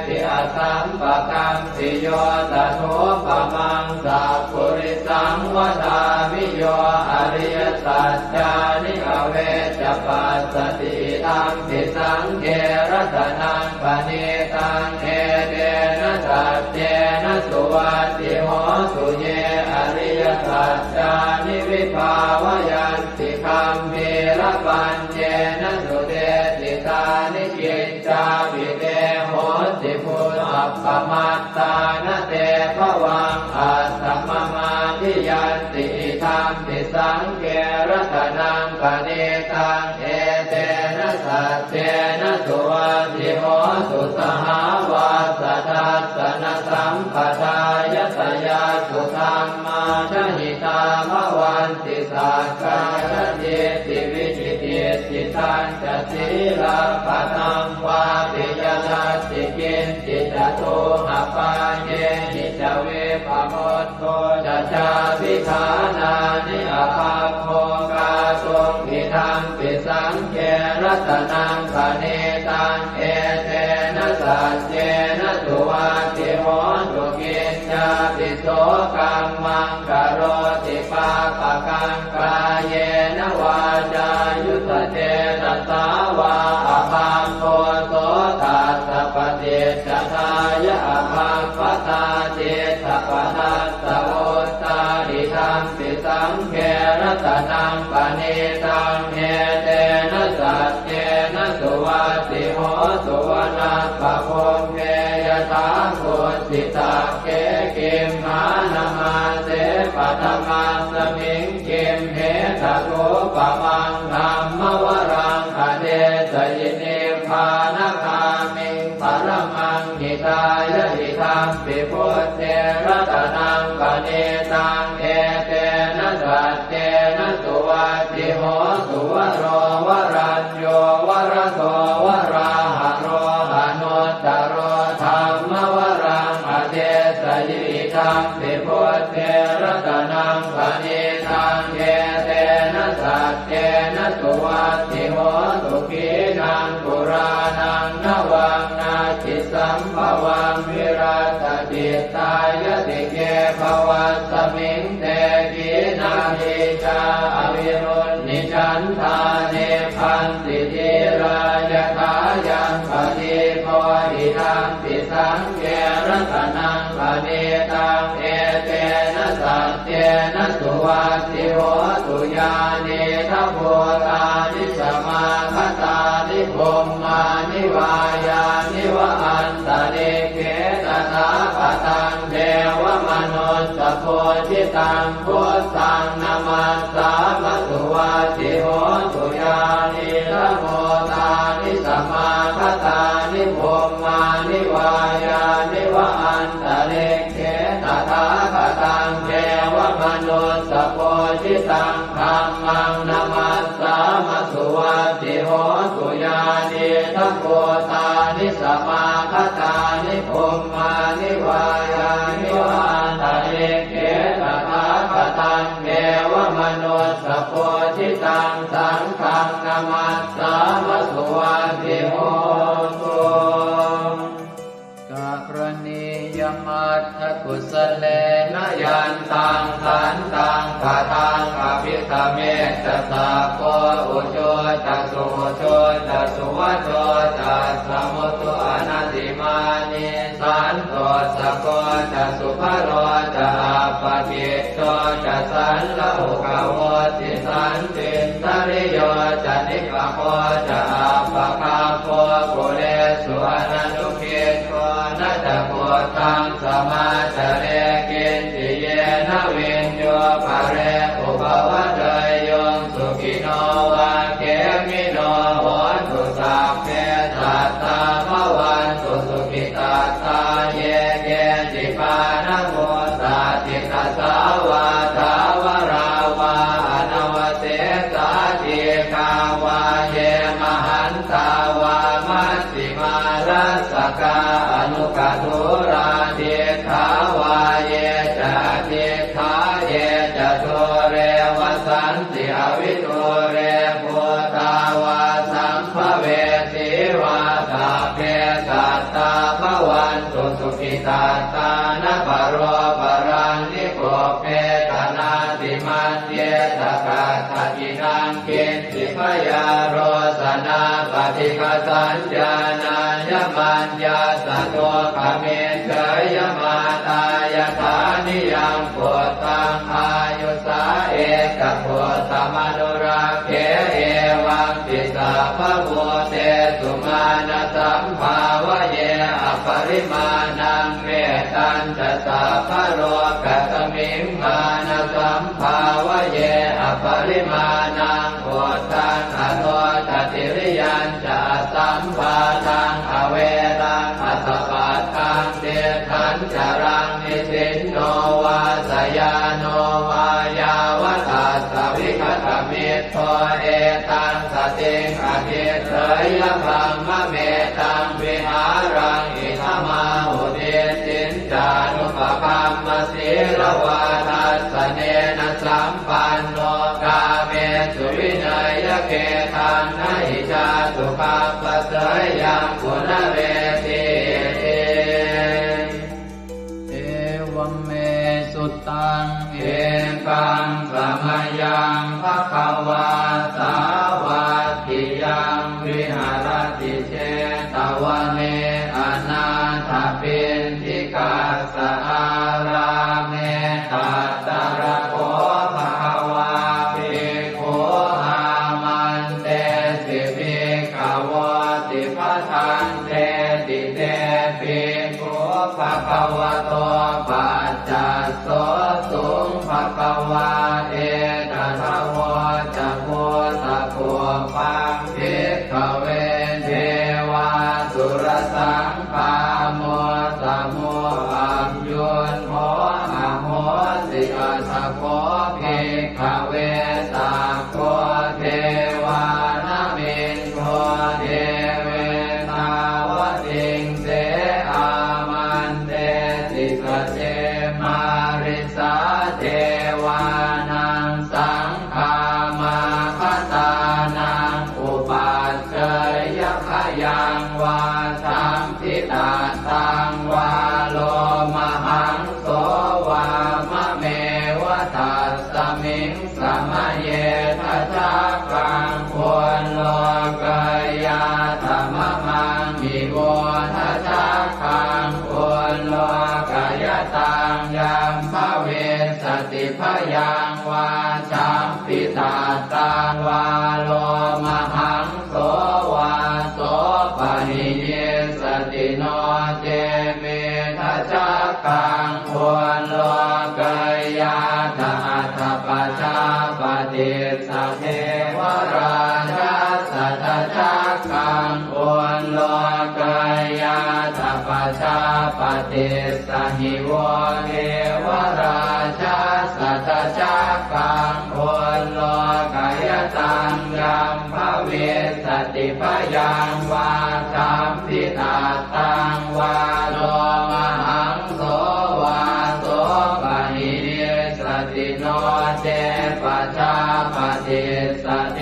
ติอาสัมปะกัมสิโยตโทปะมังสัพพุริสังวดามิโยอริยสัจจานิอเวจปัสสติธรรมปิสังเกรัตนังปณิตังเอเตนะสัจเจนะสุวัติโหตุเยอริยสัจจานิวิภาวยันติคัมภีรปัญเจนะสุเตติตานิจิตจาปิเตโหติพุทธัปปมัตตานะเตภวังอัสสมมาทิยันติธรรมปิสังเกรัตนังปณิตังเอเตนะสัจเจนะสุวัติโหตุสหาวาสทัสสนสัมปทายตยาสุธรรมาชหิตาภวันติสักกายเจติวิจิติจิตันจะศีลปะทังวาปิยทัสสิกินจิตโตหปาเยหิจเวปโมทโตจะชาพิธานานิอภาโคกาทรงพิธรรมปิสังเกรัตนังปณิตังเอเตนะสัจเจนะสุวัติโหตุกินจาปิโสกัมมังกโรติปาปะกังกายเยนะวาจายุตเตนะสาวาอภาโคโสตัสสะปฏิจจทายะอภาปตาเจตปทัสสะโอตาดิธรรมปิสังเกรัตนังปณิตังเอเตนะสัจเจนะสุวัติโหตุวนาปะโคมเกยถาโคสิตาเกกิมมานามาเสปัตมาสมิงกิมเหตโตปะมังธรรมวรังอเดสยินิพพานคามิงปรมังหิตายะหิธรรมปิพุทเทรัตนังปณิตังเอเตนะสัจเจนะสุวัติโหตุวโรวรัญโยวรโตวราหะโรหะโนตโรธรรมวรังอเดสยิธรรมปิพุทเทรัตนังปณิตังเอเตนะสัจเจนะสุวัติโหตุขีนังปุรานังนวังนาจิสัมภวังวิรัตติตายติเกภวัสสมิงเตกีนาหิจาอวิรุณนิจันทาเนพันติทิรายถายังปฏิโพธิธรรมปิสังเกรัตนังปณิตังเอเตนะสัจเจนะสุวัติโหตุญาณิทัพโพธานิสมาคตานิพมมานิวายานิวะอันตะเนเกตถาคตังเทวมนุสสโพธิตังพุทธังนามัสสามะสุวัติโหตุญาณิทัพโพธานิสมาคตานิพมมานิวายานิวะอันตะเนเกตถาคตังเทวมนุสสโพธิตังธัมมังนามัสสามะสุวัติโหตุญาณิทัพโพธานิสมาคตานิพมมานิวายานิวะอันตะเนเกตถาคตังเทวมนุสสโพธิตังสังฆังนามัสสามะสุวัติโหตุกรณียมัตถกุศเลนะยันตังขันตังปะทังอภิธเมตตาโกอุโชตัสสุโชตัสสุวัโชตัสสะมุตุอนัตติมานิสันโตสะโกตัสสุภโรจะอาปะกิตโตจะสันละอุกโวติสันตินทริโยจะนิกะโคจะอาปะคาโคกุเลสุอนันตุกิตโกนะจะโพธังสมาจาเรกินติเยนะวินโยภะเรอุปวะเตยโยสุขิโนวะเกมิโนโหตุสัพเพสัตตาภวันตุสุขิตาตาเยเกจิปานะโมสัจจิตสาวาทาวราวาอนว วิตุเรปุตาวาสัมภเวสีวาตาเพสัตตาภวันตุสุขิตาตานปโรปรังนิโกเปตนาติมันเยตกาตกินังกินติพยาโรสนาปฏิฆสัญญาณายมันยาสโตขเมเฉยมาตายฐานิยังโพธังอายุสาเอกโพธมนุราเขเอวังติสาภโวเตสุมาณสัมภาวะเยอปริมาณังเมตัญจะสาภโรกัสมิงมาณสัมภาวะเยอปริมาณังโพธังอโนจติริยัญจะสัมภาทังอเวรังอัสสะปัตตังเดทันจรังนิสินโนวาสยาโนวายาวตัสสวิคตมิตโตเอตังสติงอภิเสยพังมะเมตังวิหารังอิทมาหุเดสินจานุปคัมมสีลวาทัสสเนนะสัมปันโนกาเมสุวินัยเกตังนะหิจาสุขัปปะเสยยังกุณเรติเอวัมเมสุตังเอกังสมยังภควาสาวัตถิยังวิหารติเชตวันเนอนาถปิณฑิกาสอาราเมตัตตระโคภควาภิกขุอามันเตสิภิกขวติภัทธันเตติเตภิกขุภควโตปัจจัสโสสุงภควาเอตถาวจักโพตะโพปังภิกขเวเทวาสุรสังฆาโมสมุอัมยุนโมอะโหสิอัสสะโคภิกขเวตาโคเทวานามินโทเทเวตาวติงเสอามันเตติสเจมาริสาเทวานังสังฆามาคตานังอุปัชเชยขยังวาสัมพิตาตังวาโลมหังโสวามะเมวะตัสสมิงสมะเยทัจจกังควรโลกยาธรรมมังมิโวทัจจกังควรโลกยตังยัมภเวสติพยังวาสัมพิตาตังวาโลมหังโสวาโสปะหิเยสติโนเจเมทัจจกังควรโลกยาตอัตถปัจจาปฏิสัพเพวราชาสัทธัจจกังควรโลกยาตปัจจาปฏิสหิวเทวราชาสัทธัจจกังควรโลกยตังยัมภเวสติพยังวาสัมพิตาตังวาโลมหังโสวาโสปะหิเยสติโนเจปัจจาปฏิสเท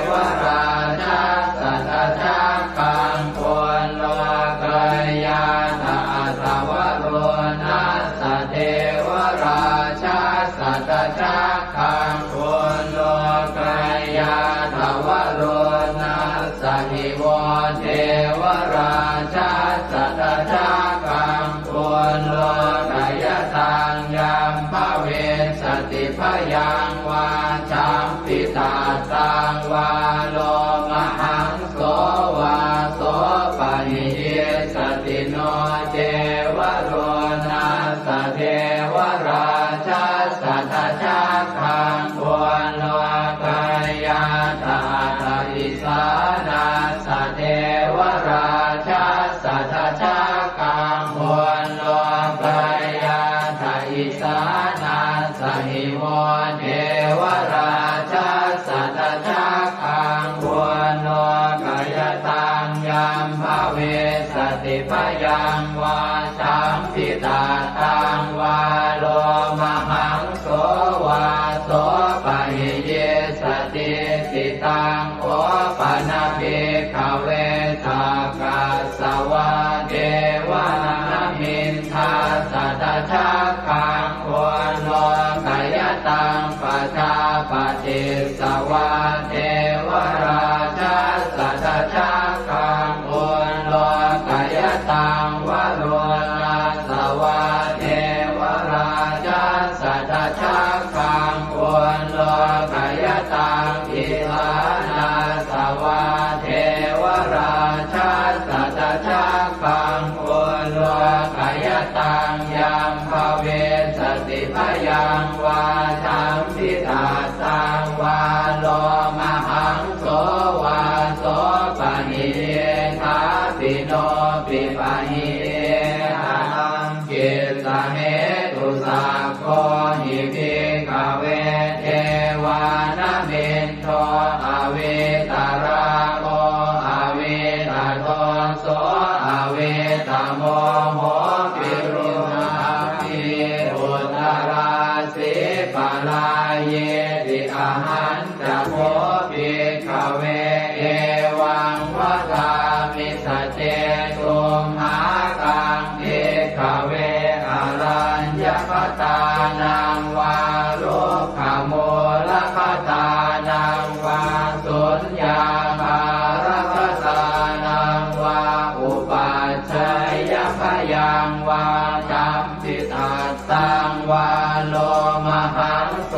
วราชาสัทธัจจกังควรโลกยาตอัตถวโรนัสสเทวราชาสัทธัจจกังควรโลกยาตวโรนัสสหิวเทวราชาสัทธัจจกังควรโลกยตังยัมภเวสติพยังวาสัมพิตาตังวาโลมหังโสวาโสปะหิเยสติโนเจวโรนัสสเทวราชาสัทธัจจกังควรโลกยาตถาอิสานาสเทวราชาสัทธัจจกังควรโลกยาตอิสานาสหิวเทวราชาสัทธัจจกังควรโลกยตังยัมภเวสติพยังวาสัมพิตาตังวาโลมหังโสวาโสปะหิเยสติ อเวตาราโมอเวตาโทโสอเวตาโมโหปิรุณาภิอุตตราสิปาลาเยติอาหันจะโพภิกขเวเอวังวะกามิสัจเจตุมหากังภิกขเวอรัญญคตานังวารุขโมลคตานังวาสุญญาภารคตานังวาอุปัชฌยพยังวาจัมปิตัสสังวาโลมหังโส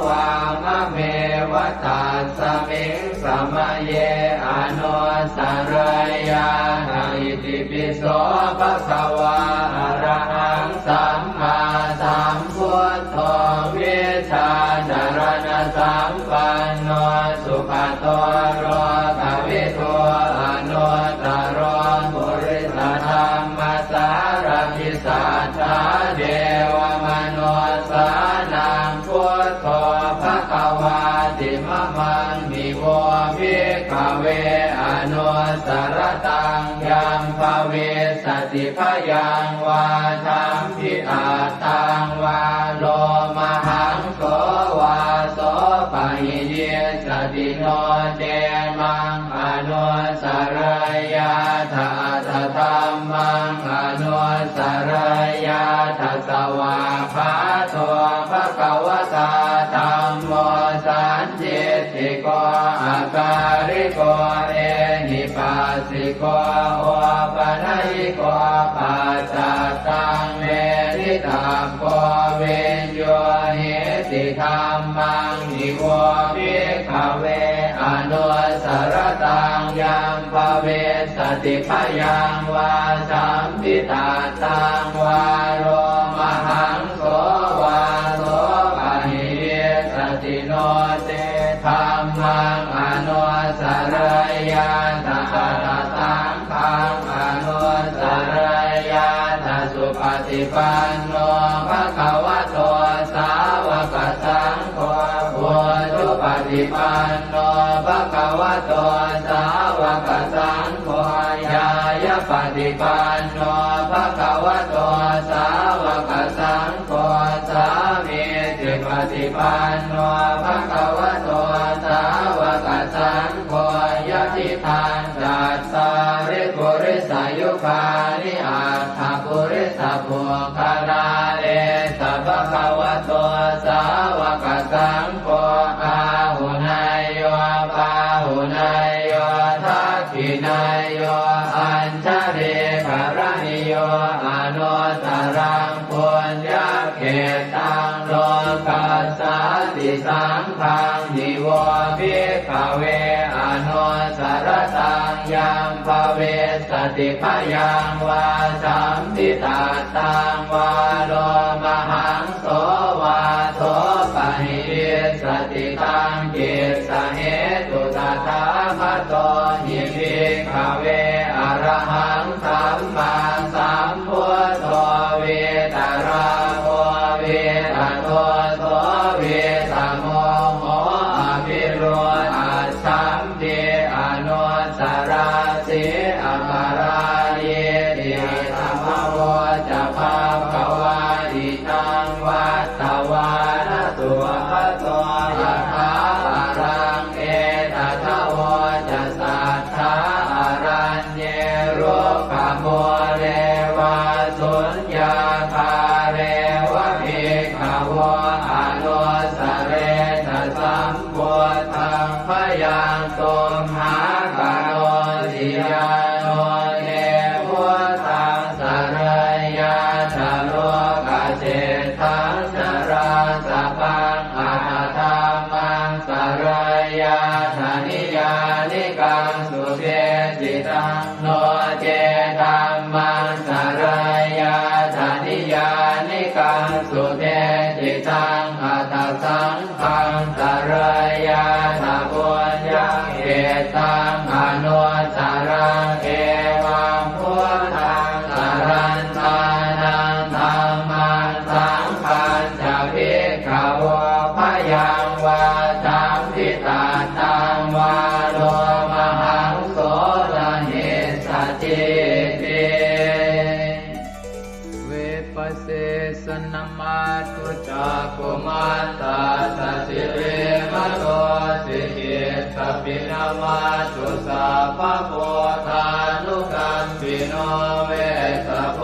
วามะเมวะตัสสมิงสมะเยอนุสรยานาอิติปิโสภะคะวาอะระหังสัมมาสัมพุทโธวิชาจารณะสัมปันโนสุขโตโรกวิโตอนุตตรปุริสธรรมสารทิสัทธาเดวมนุสสานังพุทโธภควาติมะมังมิโวภิกขเวอนุสรตังยัมภเวสติพยังวาทัมพิอาตังวาโลมหังโสวาโสปะหิเยสติโนเจมังอนุสรยาทาทธรรมังอนุสรยาทัสสวาภาโตภควตาธัมโมสันจิติโกอาการิโกเอหิปัสสิโกโอปนัยโกปัจจตังเมริตาโกเวนโยเหติธรรมังนิโวภิกขเวอนุสรตังยัมภเวสติพยังวาสัมปิตาตังวาโรมหังโสวาโสปะหิเยสติโนเตธัมมังอนุสรยาตถาสังฆังอนุสรยาตสุปฏิปันโนภควโตสาวกสังโฆปุถุปฏิปันโนภควโตสาวกสังโฆญาญปฏิปันโนภควโตสาวกสังโฆสามีจิปฏิปันโนภควโตสาวกสังโฆยะติทานจัตตาริปุริสายุคานิอัตถปุริสปุคลาเอสะภควโตสาวกสังโฆอาหุนายโยปาหุนายโยทักขินายโยอัญชริกรณิโยอนุตตรังปุญญเขตังโลกัสสติสังฆังนิโวภิกขเวอนุสรตังยัมภเวสติพยังวาสัมปิตาตังวาโลมหังโสวาโสปะหิสติตังกิจสเหตุตถาคโตหิภิกขเวอรหังสัมมาสัมพุทโธเวตาราโมเวตาโทโสเวตาโมโหอภิรุอัสสัมภิอนุสราสิอัปาราเยติธัมมโวจะภาควาอิตังวัตตวานตุภะโตยะถาอารังเอตถะโวจะสัทธาอารัญเยโรกโมเรวาสุญญาภาเรวะภิกขโวอนุสเรทสัมพุทธังพยังตุมหากโนติยาโนเนพุทธังสรยาชโลกเจตังสราสปังอาธรรมังสรยาธนิยานิกังสุเทจิตังโนเจธัมมังสรยาธนิยานิกังสุเทจิตังอัตสังฆังสรยาธปุญญเกตังอนุสรังเอวังพุทธังสรันตานังธัมมังสังฆังจะภิกขโวพยังวาสัมภิตาตั ตังวาโลมหังโสระเหสจิเตเวปัสเสสนมาตุจักขุมาตาสสิเรมะโตสิกิตปินามาตุสัพพะโพธานุกัมปิโนเวสะโพ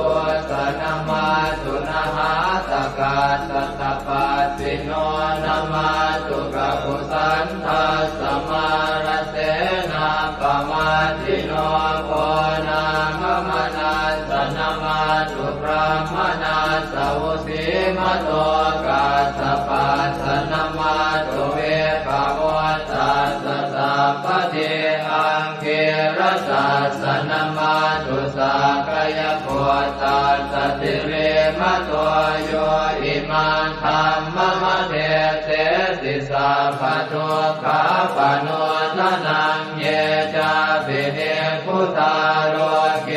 สนามาตุนะหาตกาสัตตปัสสิโนนามาตุกะปุสันทัสสมารเสนาปมาทิโนโพนามมนาสนามาตุพระมนาสวุสีมโตกาสปัสสนามาตุเวภาวตัสสะสัพพะเทอังเกรสัสสนามาตุสักกายโพตัสสะติเรมะโตโยอิมังธัมมะมะเทเตสิสัพพะทุกขาปโนทนังเยจาปิเนพุทธาโรเก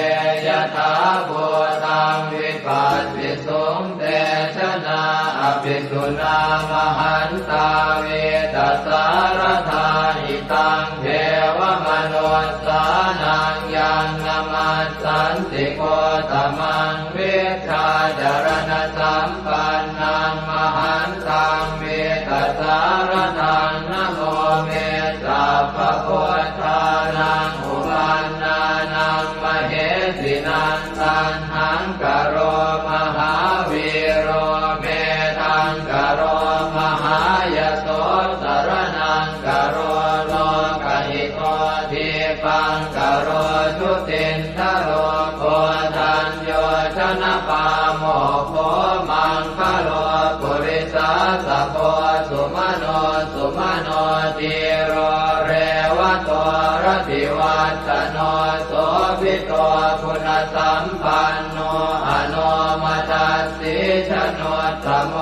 ยถาภูตังวิปัสสิสุงเตชนะอภิกขุนามหันตาเวตัสสารธาหิตังเทวมนุสสานังยังนามัสสันติโกตมังเวชาจารณสัมปันนังมหันตังเวตัสสารทังนะโมเมสัพพะโพธานังอุปันนานังมเหสินันตันหังกโรมหาวีโรเมทังกโรมหายโสสรนังกโรโลกหิโตทิปังกโรชุตินทโรโคทัญโยชนะปาโมโคมังคโลปุริสาสะโพสุมโนสุมโนติโรเรวะโตรติวัตโนโสภิโตคุณสัมปันโนอโนมัสสิชโนตโม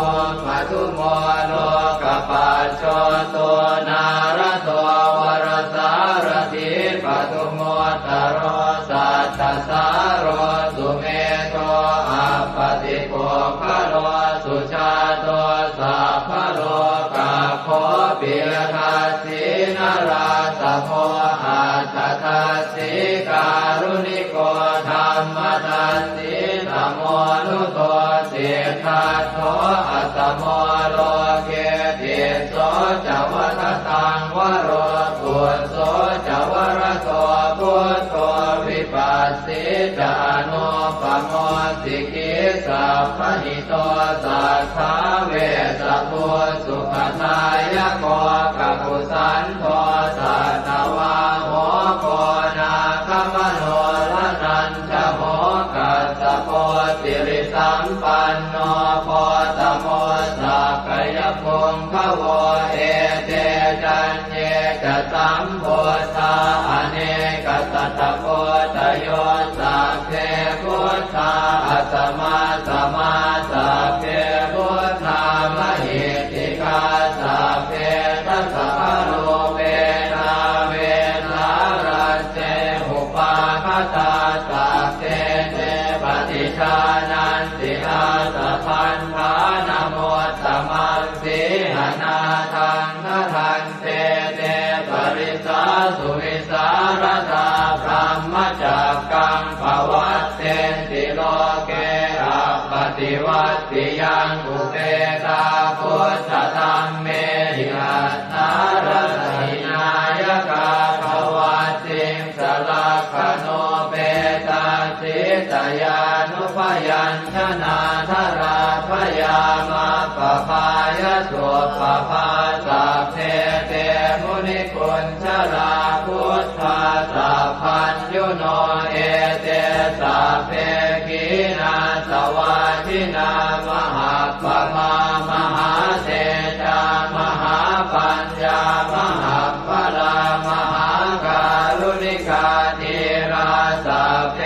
มัทุโมโลกปัจโชโตนารโตวรสารถิปทุโมตโรสัตตสารโรสุเมโตอัปปติโกภโลสุชาโตสัพพโลกาโคปิยทัสสินาราสโมอาตทัสสิการุณิโกธรรมทัสสิธรรมโมนุโตเสทัสโตอัตโมโลเกติโสจวัฏตังวโรกุโสจวรโตพุทโธวิปัสสิจานุปโมสิกิสัพพหิโตสัทธาเวสภูสุขทายโกกัปปุสันโทสัตวาโหโกนาคมโนละนันทโหกัสสะโพสิริสัมปันโนโพตโมสักกายพงขโวเอเตจันเยจะสัมโพธาอเนกสัตตโพตโยสัพเพพุทธาอัสมาสมาสัพเพพุทธามหิติกาสัพเพทัสสะโลเวนาเวนารัสเสหุปาคตาสัพเพเตปฏิชานันติอาสะพันธานโมตตมังสีหนาทังนาทันเตเตปริสาสุวิสารธาพรหมจักกังภวัตเตติโลเกอัปปติวัตติยังอุเปตาพุทธธรรมเมหิอัตถารหินายกาภวัตติสลักขโนเปตาสิตยานุพยัญชนะธราพยามาปภายสุปภาสัพเพเตมุนิกุญชลาพุทธาสัพพัญยุโนเอเตสัพเพกีนาสวาทินามหาปมามหาเตจามหาปัญญามหาพลามหาการุณิกาธีราสัพเพ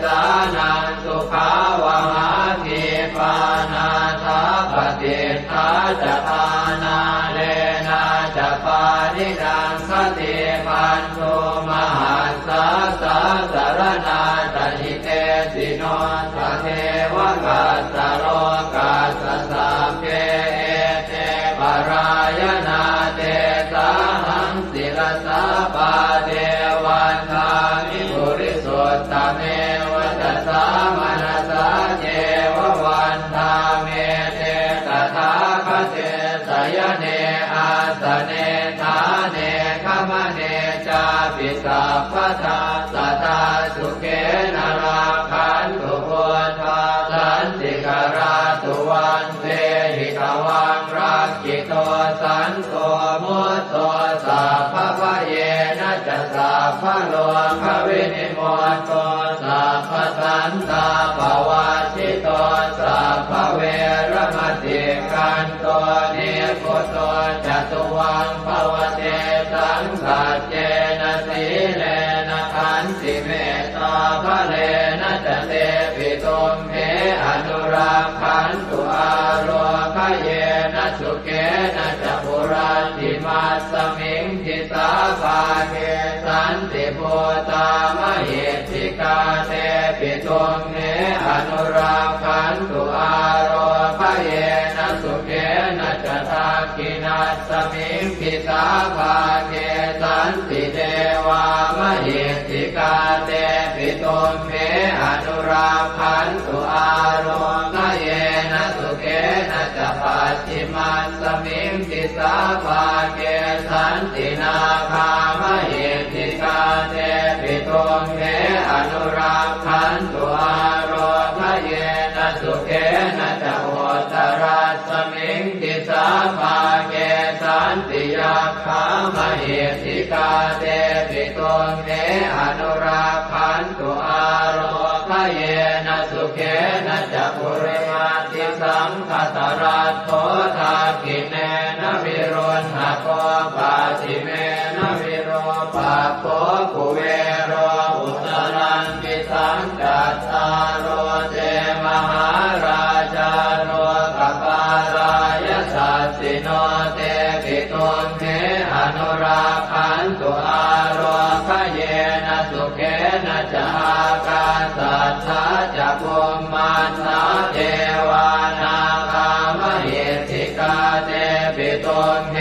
สานังสุขาวหาทีปานาทาปฏิทาจทานาเลนะจะปานิดังคติปันโทมหัสสะสะสารนาตหิเตสิโนทะเทวกัสสะโลกัสสะสัพเพเอเตปรายนาเตสาหังศิร สาปาเทวันทามิปุริสุทธเมวัตสามนัสสะเจววันทาเมเตตถาคเตสยเนอาสเนทาเนขมเนจาปิสัพพทาสัตตาสุเกนราคันตุพุทธาสันติกราตุวันเตหิตวังรักขิโตสันโตมุตโตสัพพะเยนะจะสัพพะโลกวินิโมตโตสัพพะสันตาภวาชิโตสัพพะเวรมติกันโตนิโคโตจตุวังภวเตสังสัจเจนะสีเลนะขันติเมตตาภะเลนะจะเตปิตุมเหอนุรักขันตุอาโรคเยนะสุเกนะจะปุราติมัสสมิงทิสาภาเกสันติภูตามเหติกาเตปิตุมเหอนุรักขันตุอาโรคเยนะสุเกนะจะทักขินัสสมิงทิสาภาเกสันติเทวามเหติกาเตปิตุมเหอนุรักขันตุอาโรคเยนะสุเกนะจะปัจฉิมัสสมิงทิสาภาเกสันตินาคามเหติกาเตปิตุมเหอนุรักขันตุอาโรคเยนะสุเกนะจะโหตรัสสมิงทิสาภาเกสันติยาคามเหติกาเตปิตุมเหอนุรักขันตุอาโรคเยนะสุเกนะจะปุริมาติสังคตรัตโธทากิเนนะวิรุณหะโกปาติเมนะวิโรปะโคกุเวโรอุตรังปิสังกัตตาโรเจมหาราชาโรกปารายสัสสิโนเตปิตุมเหอนุรักขันตุอาโรคเยนะสุเกนะจะอากาสัทธาจะภูมิมานาเทวานาคามเหติกาเตปิตุมเห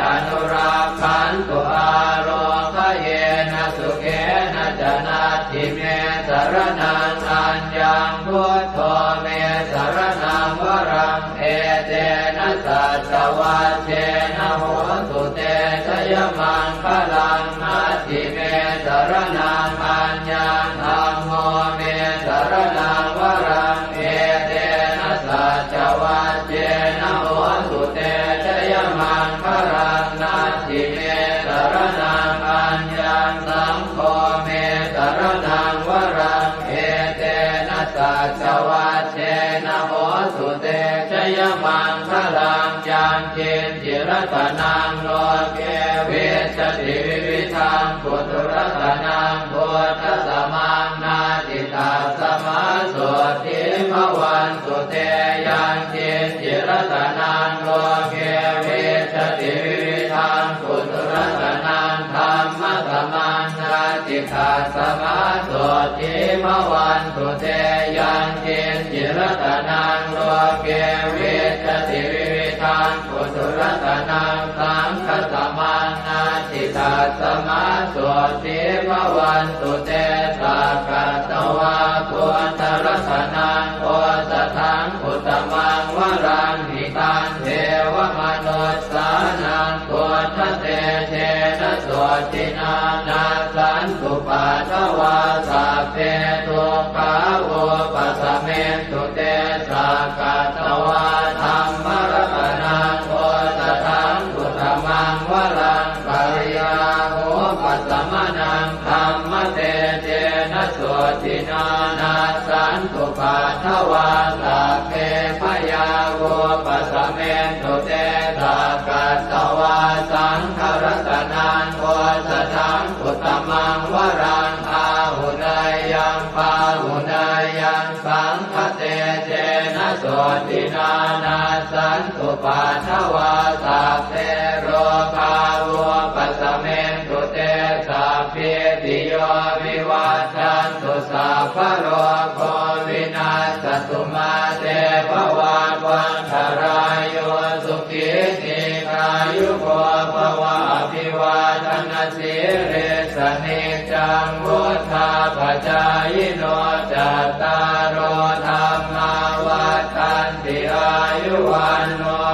อนุรักขันตุอาโรคเยนะสุเกนะจะนาทิเมสรนังอัญญังพุทโธเมสรนังวรังเอเตนะสัจวัชเชนะโหตุเตชยมังคลังนาทิเมสรนังอัญญังธัมโมเมสรนังวรังเอเตนะสัจวัชเชนะโหตุเตชยมังคลังนาทิเมสรนังอัญญังสังโฆเมสรนังวรังเอเตนะสัจวัชเชนะโหตุเตชยมังคลังยังเกณฑ์จิรตนังโลเกเวชติวิวิธังปุถุรตนังพุทธสมังนาติตาสมาโสติภวันตุเตยังเกณฑ์จิรตนังโลเกเวชติวิวิธังปุถุรตนังธรรมสมังนาติตาสมาโสติภวันตุเตยังเกณฑ์จิรตนังโลเกเวชติวิวิธังปุถุรตนังสังฆสมังนาติตาสมาโสติภวันตุเตสักกตวาปุถตรสนังโอสถังอุตมังวรังหิตังเทวมนุสสานังพุทธเตเชนะโสตินานาสันตุปัฏฐวาสัพเพทุกขาโอปัสสเมตุเตสักกตวาธัมมรตนังโอสถังอุตมังวรังปริยาโหปัสสมนังธัมมเตเชนะโสตินานาสันตุปัฏฐวาสัพเพพยาโหปัสสเมตุเตสักกตวาสังฆรตนังโอสถังอุตมังวรังอาหุนายยังปาหุนายยังสังฆเตเจนะโสตินานาสันตุปัฏฐวาสัพเพโรคาโวปัสสเมตุเตสัพพิติโยวิวัชชันตุสัพพะโรโควินาศตุมาเตภวัตวันตรายโยสุขิติกายุโกภวะอภิวาทนาสิ เรสเนจังวุธาปจายโนจัตตารโอธรรมาวัฏันติอายุวันโน